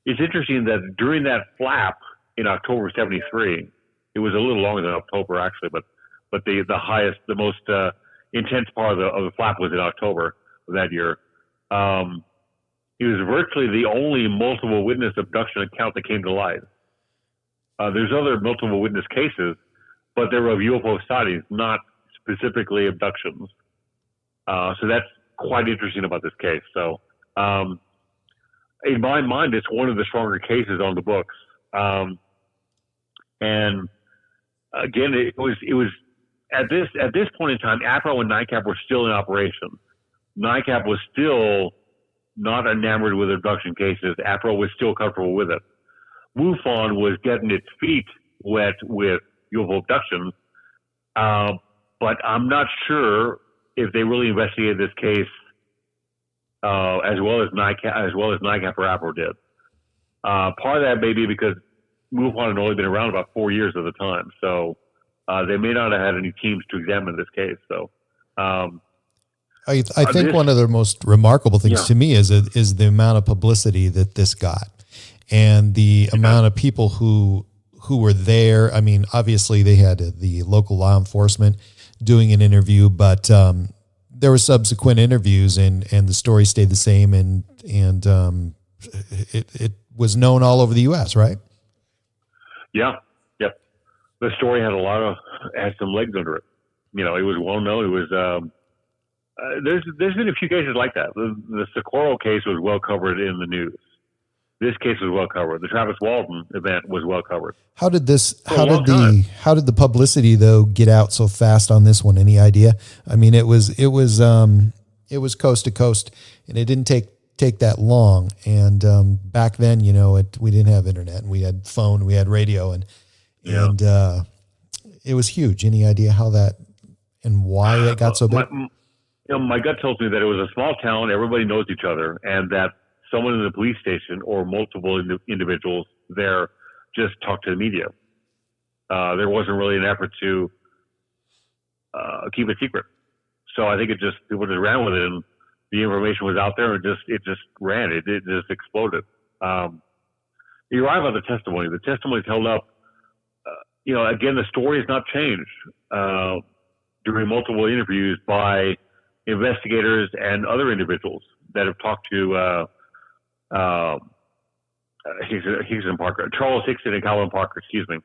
It's interesting that during that flap in October 73, it was a little longer than October actually, but the highest, the most intense part of the flap was in October of that year. It was virtually the only multiple witness abduction account that came to light. There's other multiple witness cases, but they were of UFO sightings, not specifically abductions. So that's quite interesting about this case. So, in my mind, it's one of the stronger cases on the books. And again, it was at this point in time, APRO and NICAP were still in operation. NICAP was still not enamored with abduction cases. APRO was still comfortable with it. MUFON was getting its feet wet with UFO abductions, but I'm not sure if they really investigated this case as well as NICAP or APRO did. Part of that may be because MUFON had only been around about 4 years at the time, so they may not have had any teams to examine this case. So, I think one of the most remarkable things to me is the amount of publicity that this got, and the amount of people who were there. I mean, obviously they had the local law enforcement doing an interview, but there were subsequent interviews, and the story stayed the same, and it was known all over the U.S., right? Yeah. Yep. The story had some legs under it. You know, it was well known. It was, there's been a few cases like that. The Socorro case was well covered in the news. This case was well covered. The Travis Walton event was well covered. How did the publicity though get out so fast on this one? Any idea? I mean, it was coast to coast, and it didn't take that long. And back then, you know, we didn't have internet, and we had phone, we had radio, and it was huge. Any idea how that and why it got so big? My gut tells me that it was a small town, everybody knows each other, and that someone in the police station or multiple individuals there just talked to the media. There wasn't really an effort to keep it secret. So I think people just ran with it, and the information was out there, and it just ran. It just exploded. You're right about the testimony. The testimony's held up. Again, the story has not changed during multiple interviews by investigators and other individuals that have talked to Hickson Parker, Charles Hickson and Calvin Parker, excuse me.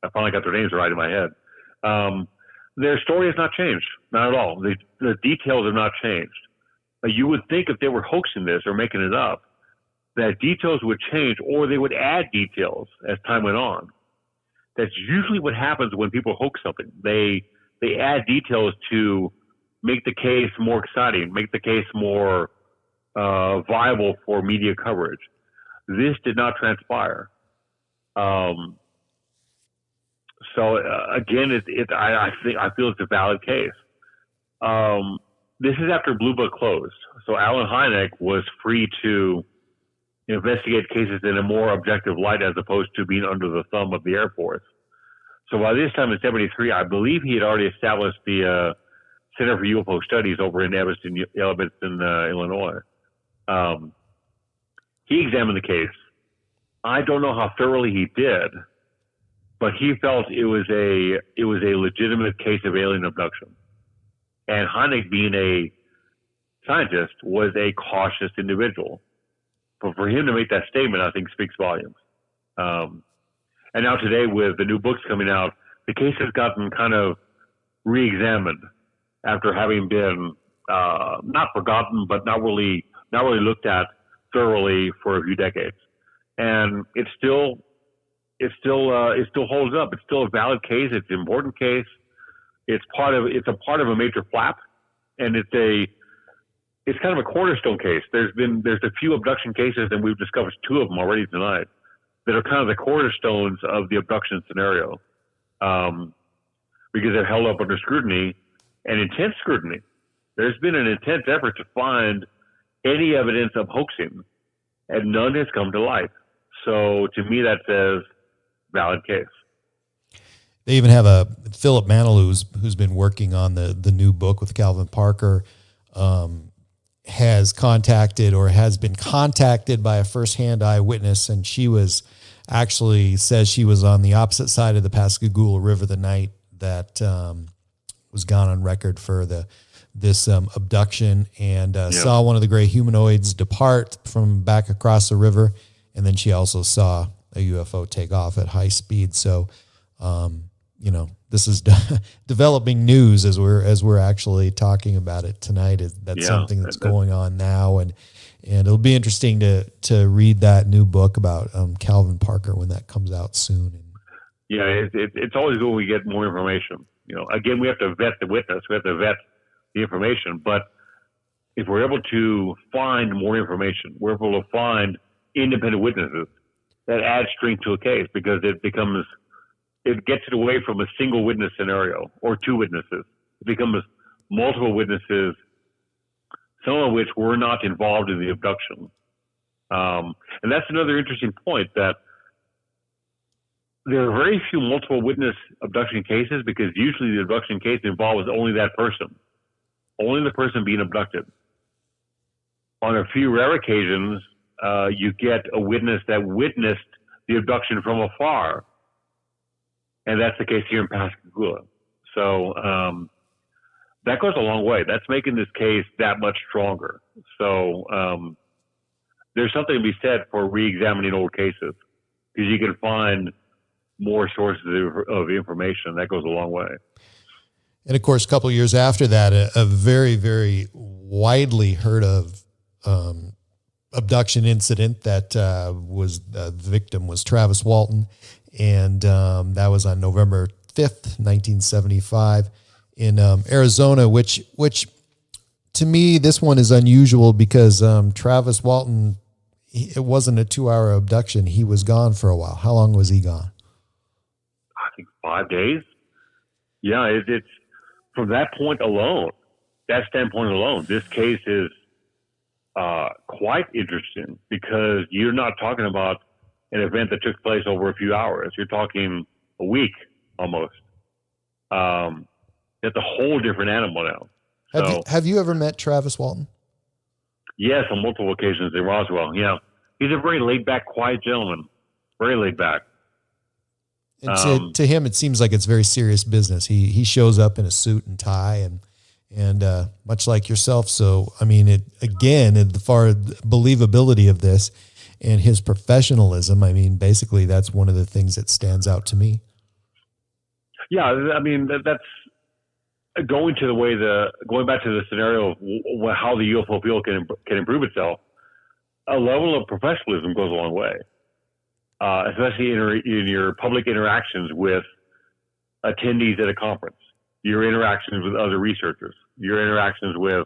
I finally got their names right in my head. Their story has not changed, not at all. The details have not changed. You would think if they were hoaxing this or making it up, that details would change, or they would add details as time went on. That's usually what happens when people hoax something. They add details to make the case more exciting, make the case more viable for media coverage. This did not transpire. Again, I feel it's a valid case. This is after Blue Book closed, so Alan Hynek was free to investigate cases in a more objective light as opposed to being under the thumb of the Air Force. So by this time in '73, I believe he had already established the Center for UFO Studies over in Evanston, Illinois. He examined the case. I don't know how thoroughly he did, but he felt it was a legitimate case of alien abduction. And Hynek, being a scientist, was a cautious individual. But for him to make that statement, I think speaks volumes. And now today, with the new books coming out, the case has gotten kind of re-examined after having been not forgotten, but not really looked at thoroughly for a few decades. And it still holds up. It's still a valid case. It's an important case. It's a part of a major flap, and it's kind of a cornerstone case. There's a few abduction cases, and we've discovered two of them already tonight, that are kind of the cornerstones of the abduction scenario, because they're held up under scrutiny and intense scrutiny. There's been an intense effort to find any evidence of hoaxing, and none has come to light. So to me, that says valid case. They even have Philip Manilow, who's been working on the new book with Calvin Parker, has been contacted by a firsthand eyewitness, and she says she was on the opposite side of the Pascagoula River the night that was gone on record for this abduction, and saw one of the gray humanoids depart from back across the river, and then she also saw a UFO take off at high speed. So, this is developing news as we're actually talking about it tonight. That's something that's going on now, and it'll be interesting to read that new book about Calvin Parker when that comes out soon. It's always good when we get more information. Again, we have to vet the witness, we have to vet the information, but if we're able to find more information, we're able to find independent witnesses, that adds strength to a case, because it gets it away from a single witness scenario or two witnesses. It becomes multiple witnesses, some of which were not involved in the abduction. And that's another interesting point, that there are very few multiple witness abduction cases, because usually the abduction case involves only that person, only the person being abducted. On a few rare occasions, you get a witness that witnessed the abduction from afar. And that's the case here in Pascagoula. So that goes a long way. That's making this case that much stronger. So there's something to be said for re-examining old cases, because you can find more sources of information. That goes a long way. And of course, a couple of years after that, a very, very widely heard of abduction incident that was the victim was Travis Walton. And that was on November 5th, 1975 in Arizona, which to me, this one is unusual because Travis Walton, it wasn't a 2-hour abduction. He was gone for a while. How long was he gone? I think 5 days. Yeah, it's from that point alone, that standpoint alone, this case is quite interesting, because you're not talking about an event that took place over a few hours. You're talking a week almost. It's a whole different animal now. Have you ever met Travis Walton? Yes, on multiple occasions in Roswell. Yeah, he's a very laid back, quiet gentleman. Very laid back. And to him, it seems like it's very serious business. He shows up in a suit and tie, and much like yourself. So, I mean, the far believability of this and his professionalism, I mean, basically that's one of the things that stands out to me. Yeah, I mean, that's going back to the scenario of how the UFO field can improve itself. A level of professionalism goes a long way, especially in your public interactions with attendees at a conference, your interactions with other researchers, your interactions with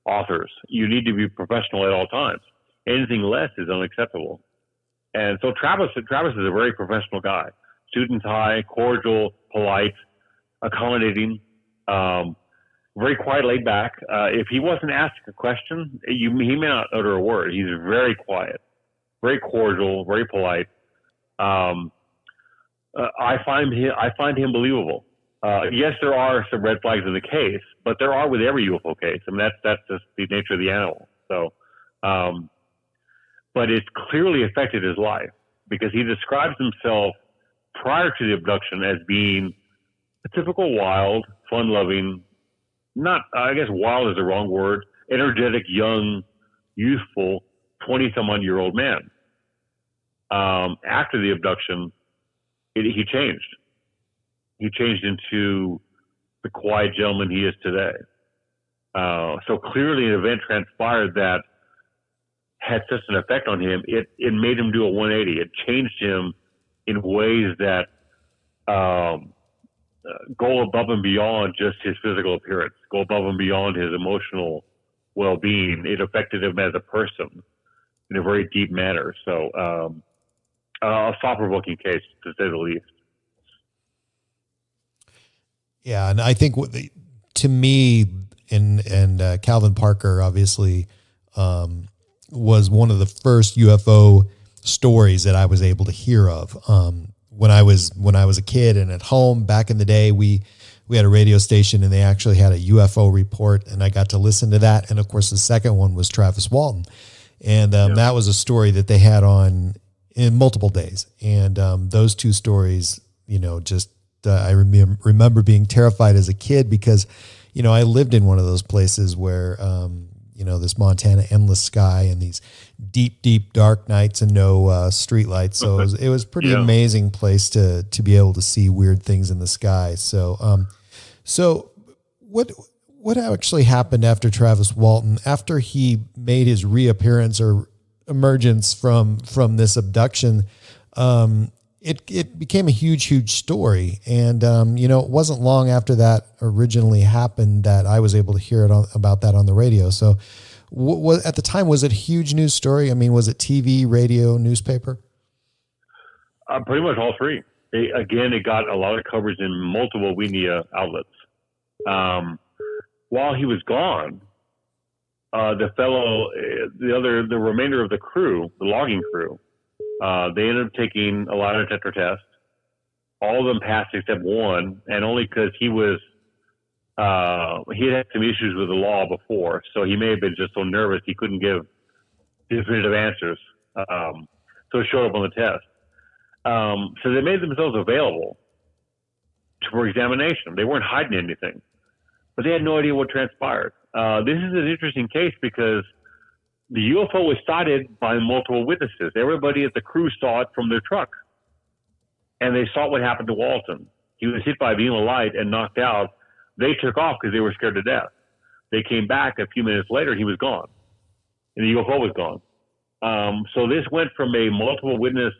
authors. You need to be professional at all times. Anything less is unacceptable. And so Travis is a very professional guy. Suit and tie, cordial, polite, accommodating, very quiet, laid back. If he wasn't asked a question, he may not utter a word. He's very quiet, very cordial, very polite. I find him believable. Yes, there are some red flags in the case, but there are with every UFO case. I mean, that's just the nature of the animal. So, but it's clearly affected his life, because he describes himself prior to the abduction as being a typical wild, fun-loving, I guess wild is the wrong word, energetic, young, youthful, 20-some-odd-year-old man. After the abduction, he changed. He changed into the quiet gentleman he is today. So clearly an event transpired that had such an effect on him. It made him do a 180. It changed him in ways that go above and beyond just his physical appearance, go above and beyond his emotional well-being. It affected him as a person in a very deep manner. So a thought-provoking case, to say the least. Yeah, and I think to me, and Calvin Parker obviously was one of the first UFO stories that I was able to hear of. When I was a kid and at home back in the day, we had a radio station and they actually had a UFO report, and I got to listen to that. And of course, the second one was Travis Walton, and that was a story that they had on in multiple days. And those two stories, I remember being terrified as a kid because, I lived in one of those places where, this Montana endless sky and these deep, deep dark nights and no street lights. So it was pretty amazing place to be able to see weird things in the sky. So, so what actually happened after Travis Walton, after he made his reappearance or emergence from this abduction? It became a huge story. And, it wasn't long after that originally happened that I was able to hear about that on the radio. So at the time, was it a huge news story? I mean, was it TV, radio, newspaper? Pretty much all three. It got a lot of coverage in multiple media outlets. While he was gone, the remainder of the crew, the logging crew, they ended up taking a lie detector test. All of them passed except one, and only because he had some issues with the law before, so he may have been just so nervous he couldn't give definitive answers. So it showed up on the test. So they made themselves available for examination. They weren't hiding anything, but they had no idea what transpired. This is an interesting case because the UFO was sighted by multiple witnesses. Everybody at the crew saw it from their truck. And they saw what happened to Walton. He was hit by a beam of light and knocked out. They took off because they were scared to death. They came back a few minutes later, he was gone. And the UFO was gone. So this went from a multiple witness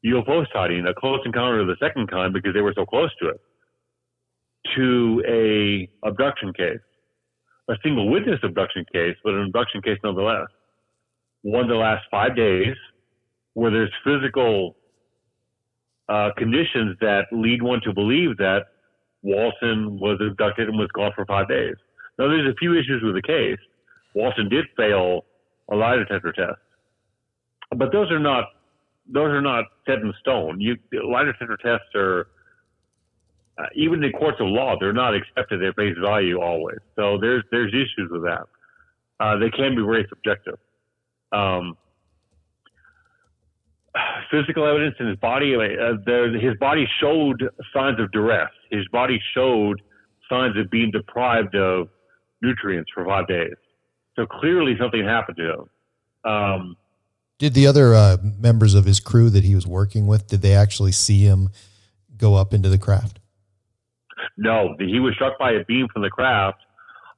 UFO sighting, a close encounter of the second kind because they were so close to it, to a abduction case. A single witness abduction case, but an abduction case nonetheless. One that lasts 5 days, where there's physical conditions that lead one to believe that Walton was abducted and was gone for 5 days. Now, there's a few issues with the case. Walton did fail a lie detector test, but those are not set in stone. Lie detector tests are. Even in courts of law, they're not accepted at face value always. So there's issues with that. They can be very subjective. Physical evidence in his body, his body showed signs of duress. His body showed signs of being deprived of nutrients for 5 days. So clearly something happened to him. Did the other members of his crew that he was working with, did they actually see him go up into the craft? No, he was struck by a beam from the craft,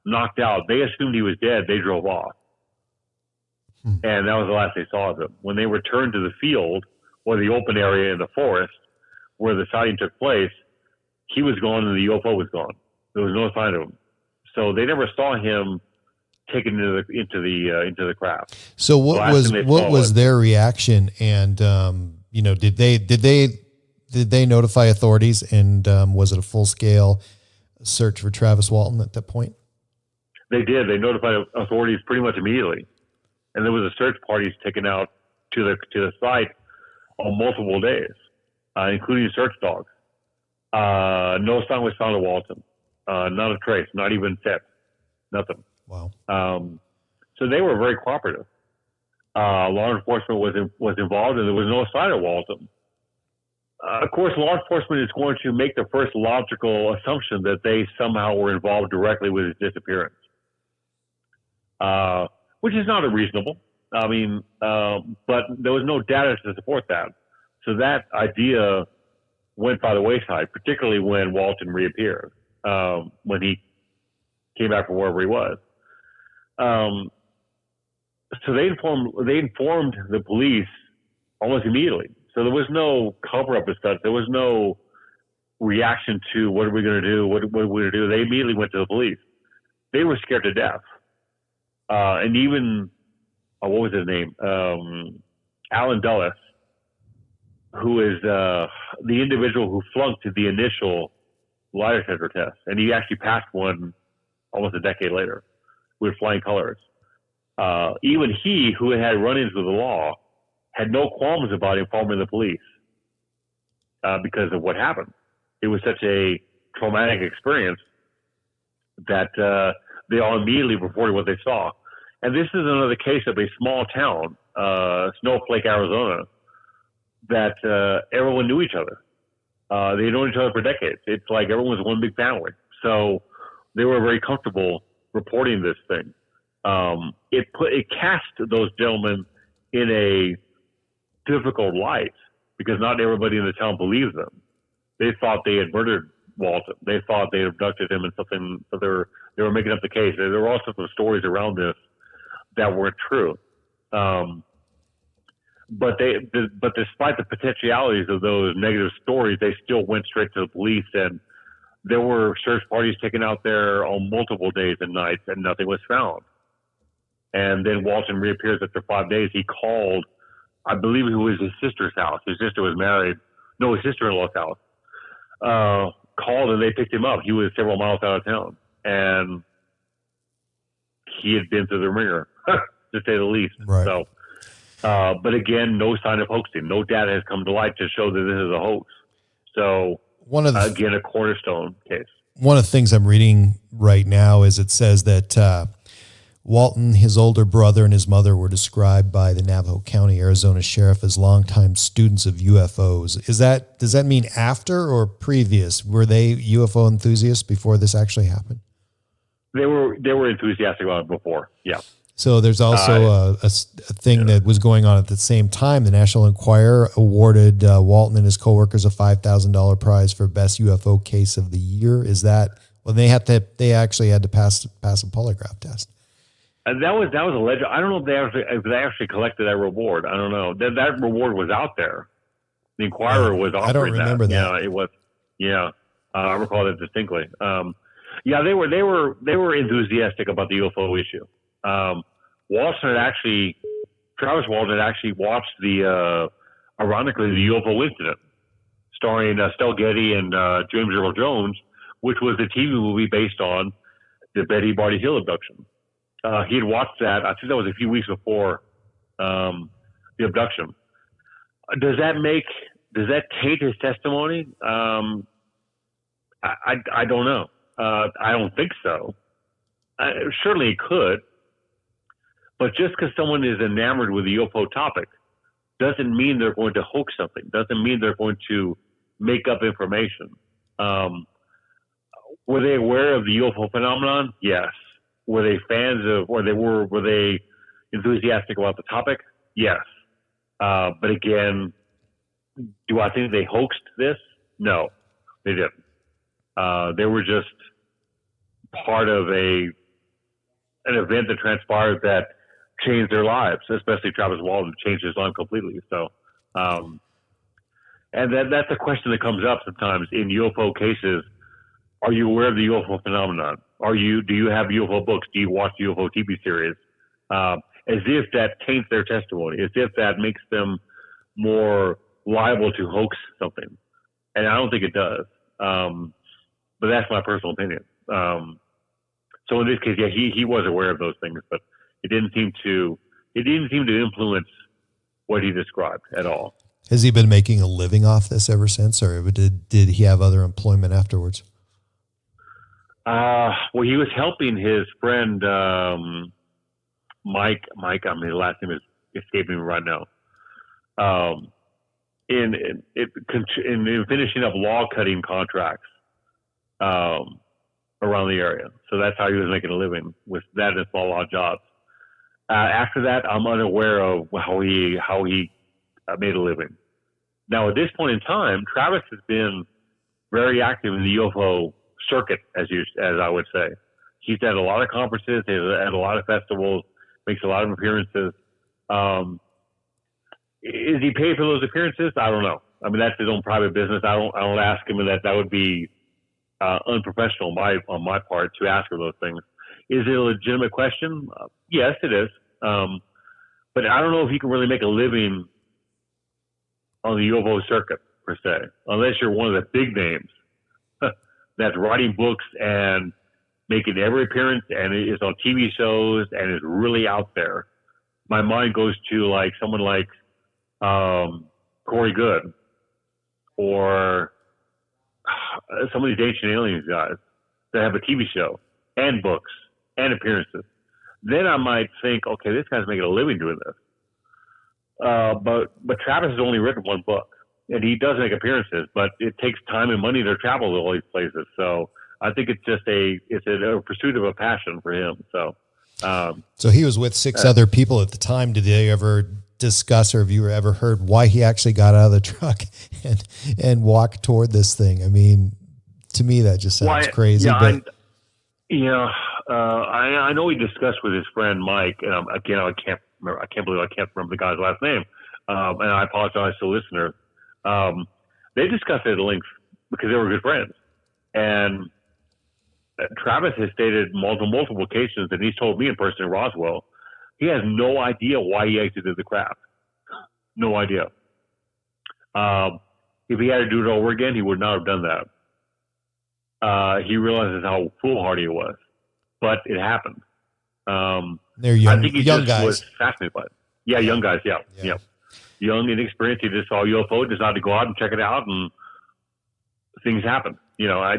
knocked out. They assumed he was dead. They drove off. And that was the last they saw of him. When they returned to the field or the open area in the forest where the sighting took place, he was gone and the UFO was gone. There was no sign of him. So they never saw him taken into the craft. So what was their reaction? And did they notify authorities? And was it a full scale search for Travis Walton at that point? They did. They notified authorities pretty much immediately, and there was a search parties taken out to the site on multiple days, including search dogs. No sign was found of Walton. Not a trace. Not even set. Nothing. Wow. So they were very cooperative. Law enforcement was involved, and there was no sign of Walton. Of course, law enforcement is going to make the first logical assumption that they somehow were involved directly with his disappearance, which is not unreasonable. I mean, but there was no data to support that. So that idea went by the wayside, particularly when Walton reappeared, when he came back from wherever he was. So they informed the police almost immediately. So there was no cover-up as such. There was no reaction to what are we going to do? What are we going to do? They immediately went to the police. They were scared to death. And even, what was his name? Alan Dulles, who is the individual who flunked the initial lie detector test. And he actually passed one almost a decade later with flying colors. Even he, who had run-ins with the law, had no qualms about informing the police because of what happened. It was such a traumatic experience that they all immediately reported what they saw. And this is another case of a small town, Snowflake, Arizona, that everyone knew each other. They had known each other for decades. It's like everyone was one big family. So they were very comfortable reporting this thing. It cast those gentlemen in a difficult light because not everybody in the town believes them. They thought they had murdered Walton. They thought they had abducted him and something. So they were making up the case. There were also some stories around this that weren't true. But despite the potentialities of those negative stories, they still went straight to the police, and there were search parties taken out there on multiple days and nights, and nothing was found. And then Walton reappears after 5 days. He called, I believe it was his sister's house. His sister was married. No, his sister-in-law's house. Called and they picked him up. He was several miles out of town, and he had been through the ringer, to say the least. Right. So, but again, no sign of hoaxing. No data has come to light to show that this is a hoax. So, again, a cornerstone case. One of the things I'm reading right now is it says that Walton, his older brother, and his mother were described by the Navajo County, Arizona sheriff as longtime students of UFOs. Does that mean after or previous? Were they UFO enthusiasts before this actually happened? They were enthusiastic about it before. Yeah. So there's also a thing that was going on at the same time. The National Enquirer awarded Walton and his coworkers a $5,000 prize for best UFO case of the year. Is that they actually had to pass a polygraph test? And that was alleged. I don't know if they actually collected that reward. I don't know. That reward was out there. The Enquirer was offering that. I don't remember that. Yeah, it was. Yeah, I recall that distinctly. Yeah, they were enthusiastic about the UFO issue. Travis Walton had actually watched ironically, the UFO incident, starring Stell Getty and James Earl Jones, which was a TV movie based on the Betty Barty Hill abduction. He had watched that. I think that was a few weeks before the abduction. Does that taint his testimony? I don't know. I don't think so. Certainly it could. But just because someone is enamored with the UFO topic doesn't mean they're going to hoax something. Doesn't mean they're going to make up information. Were they aware of the UFO phenomenon? Yes. Were they fans of, or were they enthusiastic about the topic? Yes. But again, do I think they hoaxed this? No, they didn't. They were just part of an event that transpired that changed their lives, especially Travis Walton changed his life completely. So, and that's a question that comes up sometimes in UFO cases. Are you aware of the UFO phenomenon? Do you have UFO books? Do you watch UFO TV series? As if that taints their testimony, as if that makes them more liable to hoax something. And I don't think it does. But that's my personal opinion. So in this case, yeah, he was aware of those things, but it didn't seem to influence what he described at all. Has he been making a living off this ever since, or did he have other employment afterwards? Well, he was helping his friend Mike. I mean, the last name is escaping me right now. In finishing up log cutting contracts around the area. So that's how he was making a living, with that and small log jobs. After that, I'm unaware of how he made a living. Now, at this point in time, Travis has been very active in the UFO circuit, as I would say. He's at a lot of conferences, he's at a lot of festivals, makes a lot of appearances. Is he paid for those appearances? I don't know. I mean, that's his own private business. I don't ask him that. That would be unprofessional on my part to ask for those things. Is it a legitimate question? Yes, it is. But I don't know if he can really make a living on the UFO circuit per se, unless you're one of the big names that's writing books and making every appearance and is on TV shows and is really out there. My mind goes to like someone like Corey Good or some of these Ancient Aliens guys that have a TV show and books and appearances. Then I might think, okay, this guy's making a living doing this. But Travis has only written one book, and he does make appearances, but it takes time and money to travel to all these places. So I think it's just a pursuit of a passion for him. So, so he was with six other people at the time. Did they ever discuss or have you ever heard why he actually got out of the truck and walked toward this thing? I mean, to me, that just sounds crazy. Yeah, I know he discussed with his friend Mike, and again, I can't believe I can't remember the guy's last name, and I apologize to the listener. They discussed it at length because they were good friends, and Travis has stated multiple occasions, and he's told me in person in Roswell, he has no idea why he exited the craft. No idea. If he had to do it over again, he would not have done that. He realizes how foolhardy it was, but it happened. They're young, I think he young just guys. was fascinated by it. Yeah, young guys. Yeah. Young, inexperienced. He just saw a UFO, decided to go out and check it out, and things happen. I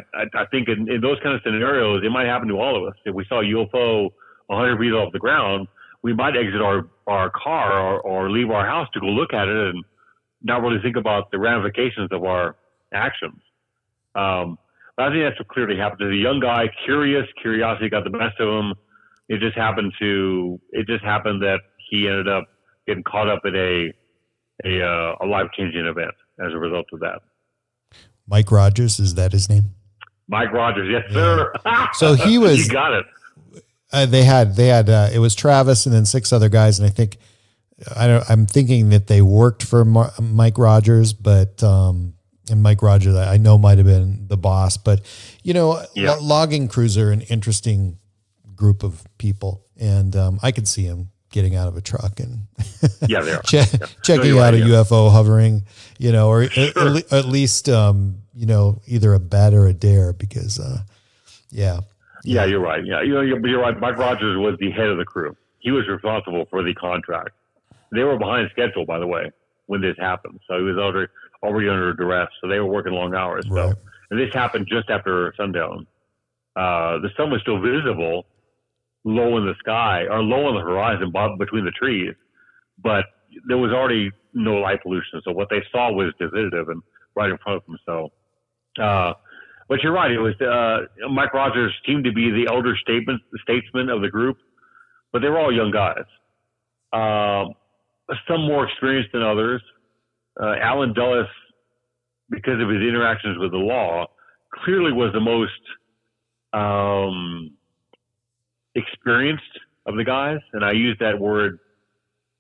think in those kind of scenarios, it might happen to all of us. If we saw a UFO 100 feet off the ground, we might exit our car or leave our house to go look at it and not really think about the ramifications of our actions. But I think that's what clearly happened to the young guy. Curiosity got the best of him. It just happened that he ended up getting caught up in a life-changing event as a result of that. Mike Rogers, is that his name? Mike Rogers, yes, sir. So he was. You got it. They had. It was Travis and then 6 other guys, and I think I'm thinking that they worked for Mike Rogers, but and Mike Rogers I know might have been the boss, but logging crews are an interesting group of people, and I could see him getting out of a truck and they are checking out a UFO hovering, or at least either a bet or a dare, because you're right. Yeah, you're right. Mike Rogers was the head of the crew. He was responsible for the contract. They were behind schedule, by the way, when this happened. So he was already under duress. So they were working long hours. Right. So, and this happened just after sundown. The sun was still visible, low in the sky or low on the horizon between the trees, but there was already no light pollution. So what they saw was definitive and right in front of them. So, but you're right. It was Mike Rogers seemed to be the elder statesman of the group, but they were all young guys. Some more experienced than others. Alan Dulles, because of his interactions with the law, clearly was the most experienced of the guys, and I use that word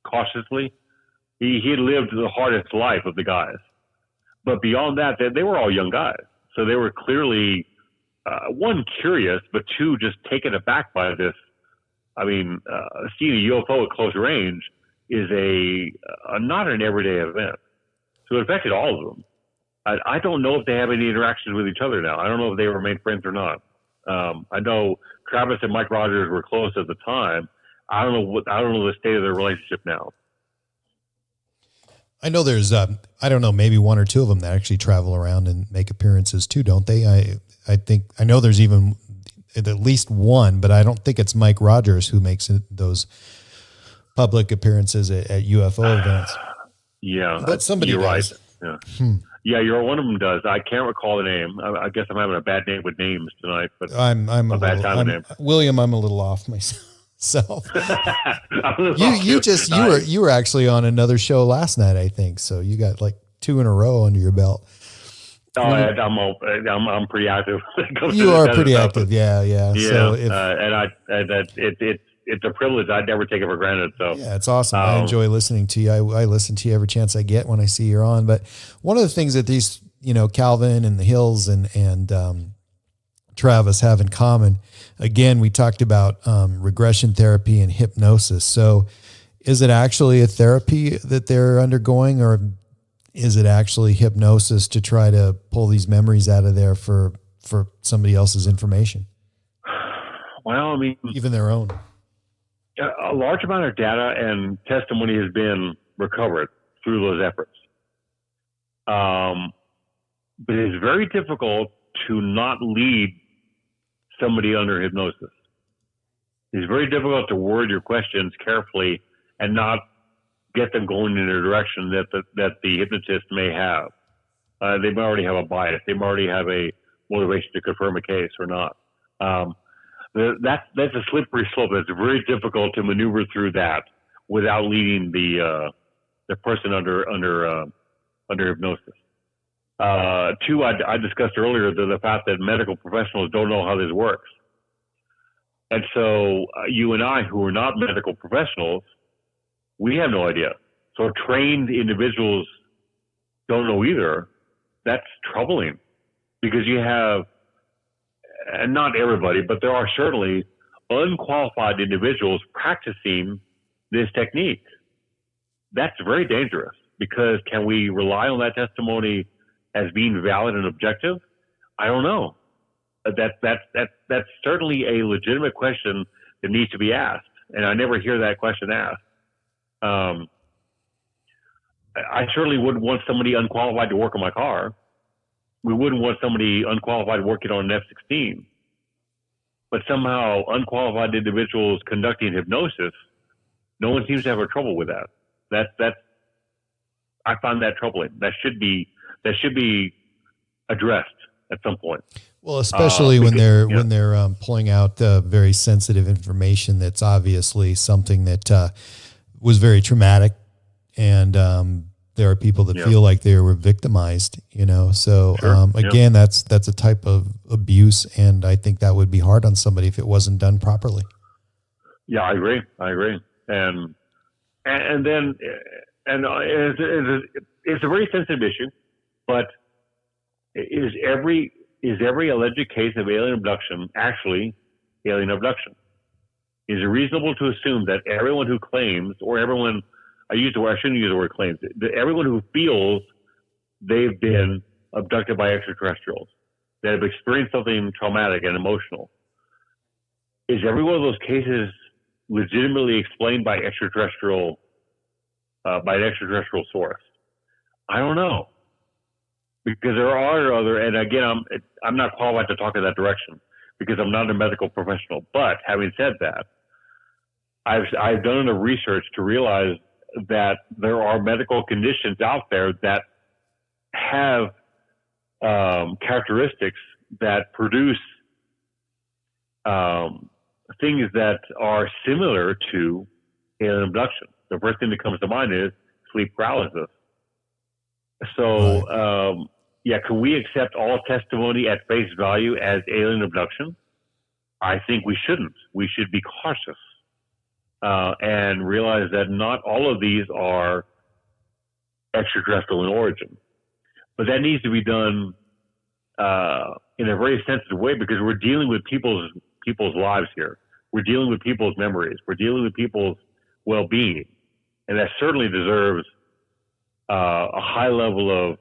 cautiously. He had lived the hardest life of the guys, but beyond that, they were all young guys, so they were clearly one, curious, but two, just taken aback by this. I mean, seeing a UFO at close range is not an everyday event, so it affected all of them. I don't know if they have any interactions with each other now. I don't know if they remain friends or not. I know Travis and Mike Rogers were close at the time. I don't know the state of their relationship now. I know there's I don't know, maybe 1 or 2 of them that actually travel around and make appearances too, don't they? I know there's even at least one, but I don't think it's Mike Rogers who makes those public appearances at UFO events. Yeah, but somebody you're does. Right. Yeah. One of them does. I can't recall the name. I guess I'm having a bad name with names tonight. But I'm a bad little, time with names. William, I'm a little off myself. You were actually on another show last night, I think. So you got like 2 in a row under your belt. Oh, I'm pretty active. You are pretty active, yeah. So it's a privilege. I'd never take it for granted. So yeah, it's awesome. I enjoy listening to you. I listen to you every chance I get when I see you're on. But one of the things that these, Calvin and the Hills and Travis have in common, again, we talked about regression therapy and hypnosis. So is it actually a therapy that they're undergoing, or is it actually hypnosis to try to pull these memories out of there for somebody else's information? Well, I mean, even their own. A large amount of data and testimony has been recovered through those efforts. But it's very difficult to not lead somebody under hypnosis. It's very difficult to word your questions carefully and not get them going in a direction that the hypnotist may have. They may already have a bias. They may already have a motivation to confirm a case or not. That's a slippery slope. It's very difficult to maneuver through that without leading the the person under hypnosis. Two, I discussed earlier the fact that medical professionals don't know how this works. And so you and I, who are not medical professionals, we have no idea. So trained individuals don't know either. That's troubling, because you have, and not everybody, but there are certainly unqualified individuals practicing this technique. That's very dangerous, because can we rely on that testimony as being valid and objective? I don't know. That's certainly a legitimate question that needs to be asked, and I never hear that question asked. I certainly wouldn't want somebody unqualified to work on my car. We wouldn't want somebody unqualified working on an F-16. But somehow unqualified individuals conducting hypnosis, no one seems to have a trouble with that. I find that troubling. That should be addressed at some point. Well, especially when they're pulling out very sensitive information that's obviously something that was very traumatic, and there are people that feel like they were victimized. So Sure. Again, that's a type of abuse, and I think that would be hard on somebody if it wasn't done properly. Yeah, I agree, and then it's a very sensitive issue, but is every alleged case of alien abduction actually alien abduction? Is it reasonable to assume that everyone who claims, or everyone, I shouldn't use the word claims, that everyone who feels they've been abducted by extraterrestrials, that have experienced something traumatic and emotional, is every one of those cases legitimately explained by an extraterrestrial source? I don't know. Because there are other, and again, I'm not qualified to talk in that direction because I'm not a medical professional. But having said that, I've done enough research to realize that there are medical conditions out there that have characteristics that produce things that are similar to alien abduction. The first thing that comes to mind is sleep paralysis. So, can we accept all testimony at face value as alien abduction? I think we shouldn't. We should be cautious and realize that not all of these are extraterrestrial in origin. But that needs to be done in a very sensitive way, because we're dealing with people's lives here. We're dealing with people's memories. We're dealing with people's well-being. And that certainly deserves a high level of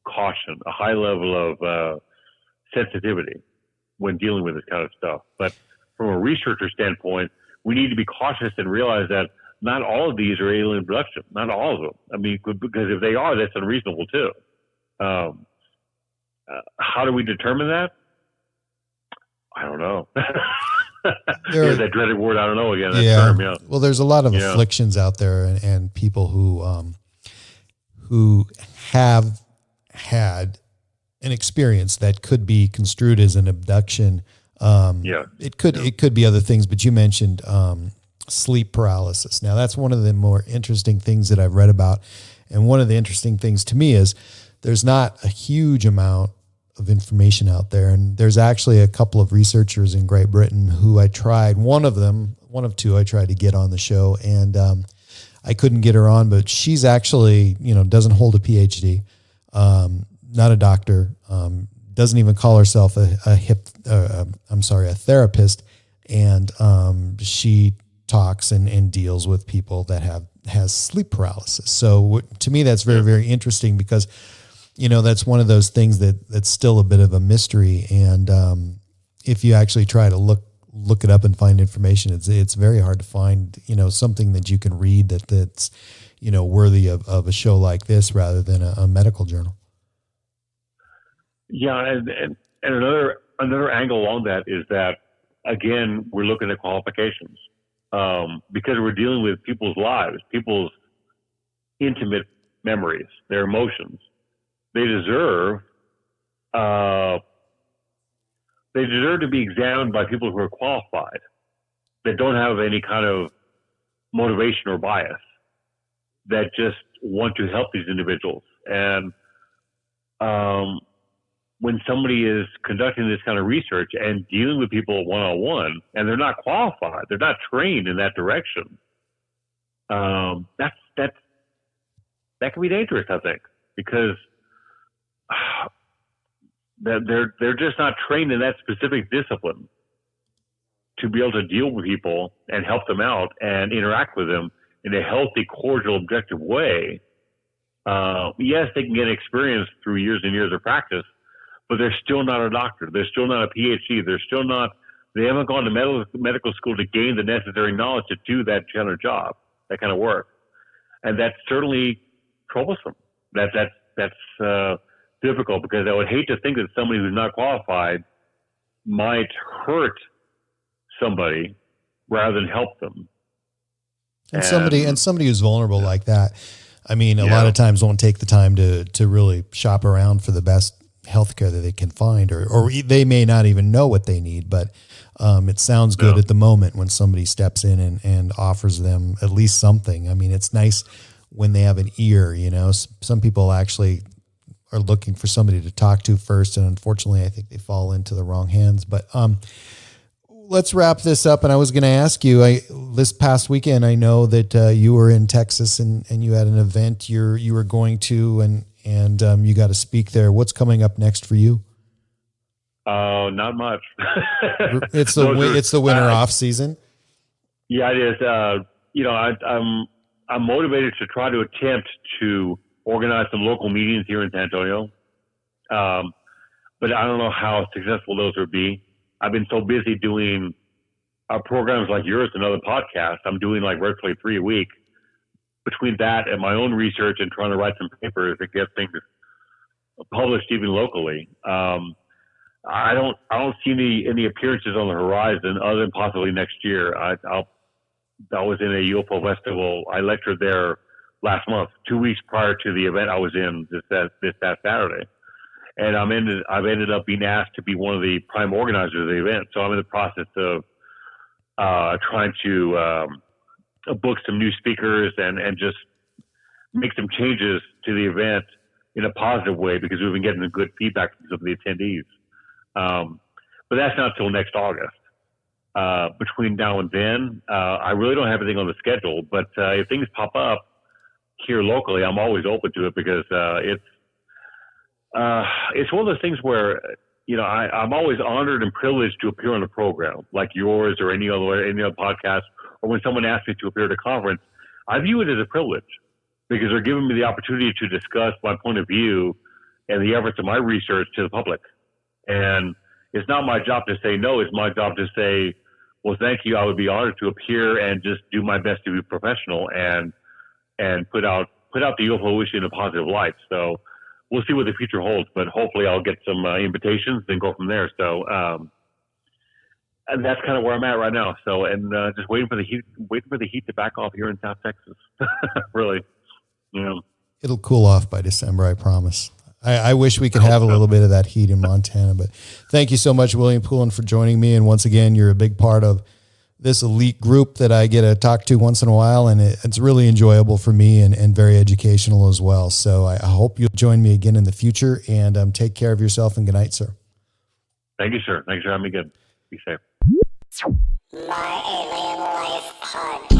caution, a high level of sensitivity when dealing with this kind of stuff. But from a researcher standpoint, we need to be cautious and realize that not all of these are alien abduction, not all of them. I mean, because if they are, that's unreasonable too. How do we determine that? I don't know. There's that dreaded word, I don't know again, that term, yeah. Well, there's a lot of afflictions out there, and people who have had an experience that could be construed as an abduction. It could be other things, but you mentioned sleep paralysis. Now, that's one of the more interesting things that I've read about. And one of the interesting things to me is there's not a huge amount of information out there. And there's actually a couple of researchers in Great Britain who one of two I tried to get on the show, and I couldn't get her on, but she's actually, doesn't hold a PhD, not a doctor, doesn't even call herself a therapist. And she talks and deals with people that has sleep paralysis. So to me, that's very, very interesting, because that's one of those things that's still a bit of a mystery. And if you actually try to look it up and find information, it's very hard to find, something that you can read that's, worthy of a show like this rather than a medical journal. Yeah. And another angle along that is that, again, we're looking at qualifications, because we're dealing with people's lives, people's intimate memories, their emotions. They deserve to be examined by people who are qualified, that don't have any kind of motivation or bias. that just want to help these individuals. And when somebody is conducting this kind of research and dealing with people one-on-one, and they're not qualified, they're not trained in that direction, that can be dangerous, I think, because they're just not trained in that specific discipline to be able to deal with people and help them out and interact with them in a healthy, cordial, objective way. Yes, they can get experience through years and years of practice, but they're still not a doctor. They're still not a PhD. They haven't gone to medical school to gain the necessary knowledge to do that kind of job, that kind of work. And that's certainly troublesome. That's difficult, because I would hate to think that somebody who's not qualified might hurt somebody rather than help them. And somebody who's vulnerable like that, I mean, a lot of times won't take the time to really shop around for the best healthcare that they can find, or they may not even know what they need, but it sounds good at the moment when somebody steps in and offers them at least something. I mean, it's nice when they have an ear, you know. Some people actually are looking for somebody to talk to first, and unfortunately I think they fall into the wrong hands. But let's wrap this up. And I was going to ask you, this past weekend, I know that you were in Texas and you had an event you were going to, and you got to speak there. What's coming up next for you? Not much. It's the winter off season. Yeah, it is. I'm motivated to try to attempt to organize some local meetings here in San Antonio. But I don't know how successful those would be. I've been so busy doing programs like yours and other podcasts. I'm doing like virtually 3 a week. Between that and my own research and trying to write some papers to get things published even locally, I don't see any appearances on the horizon other than possibly next year. I was in a UFO festival. I lectured there last month, 2 weeks prior to the event I was in this past Saturday. And I've ended up being asked to be one of the prime organizers of the event. So I'm in the process of trying to book some new speakers and just make some changes to the event in a positive way, because we've been getting the good feedback from some of the attendees. But that's not till next August. Between now and then, I really don't have anything on the schedule, but if things pop up here locally, I'm always open to it, because it's one of those things where, you know, I'm always honored and privileged to appear on a program like yours or any other podcast, or when someone asks me to appear at a conference. I view it as a privilege, because they're giving me the opportunity to discuss my point of view and the efforts of my research to the public. And it's not my job to say no. It's my job to say, well, thank you. I would be honored to appear and just do my best to be professional and put out the UFO issue in a positive light. So we'll see what the future holds, but hopefully I'll get some invitations and go from there. So, and that's kind of where I'm at right now. So, and just waiting for the heat to back off here in South Texas. Really, you know. It'll cool off by December, I promise. I wish we could have a little bit of that heat in Montana, but thank you so much, William Pullin, for joining me. And once again, you're a big part of this elite group that I get to talk to once in a while, and it's really enjoyable for me and very educational as well. So I hope you'll join me again in the future, and take care of yourself, and good night, sir. Thank you, sir. Thanks for having me again. Be safe. My Alien Life Podcast.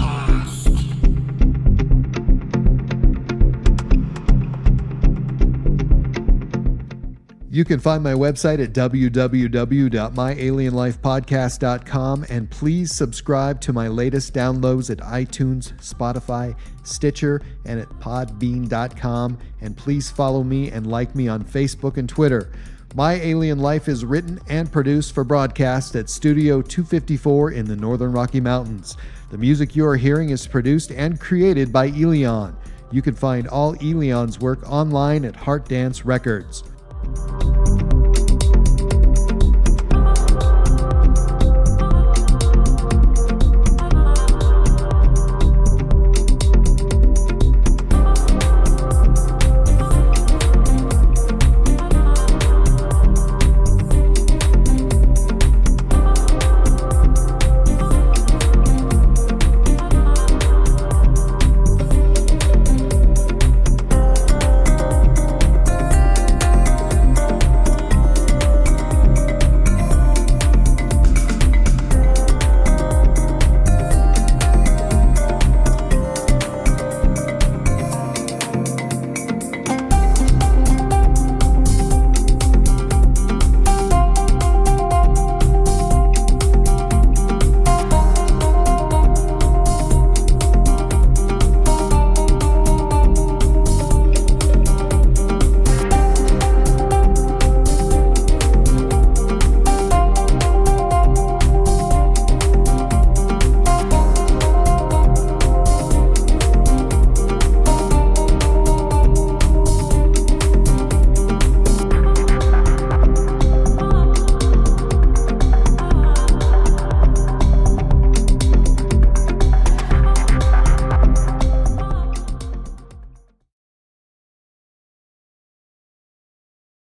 You can find my website at www.myalienlifepodcast.com, and please subscribe to my latest downloads at iTunes, Spotify, Stitcher, and at podbean.com. And please follow me and like me on Facebook and Twitter. My Alien Life is written and produced for broadcast at Studio 254 in the Northern Rocky Mountains. The music you are hearing is produced and created by ELEON. You can find all ELEON's work online at Heart Dance Records.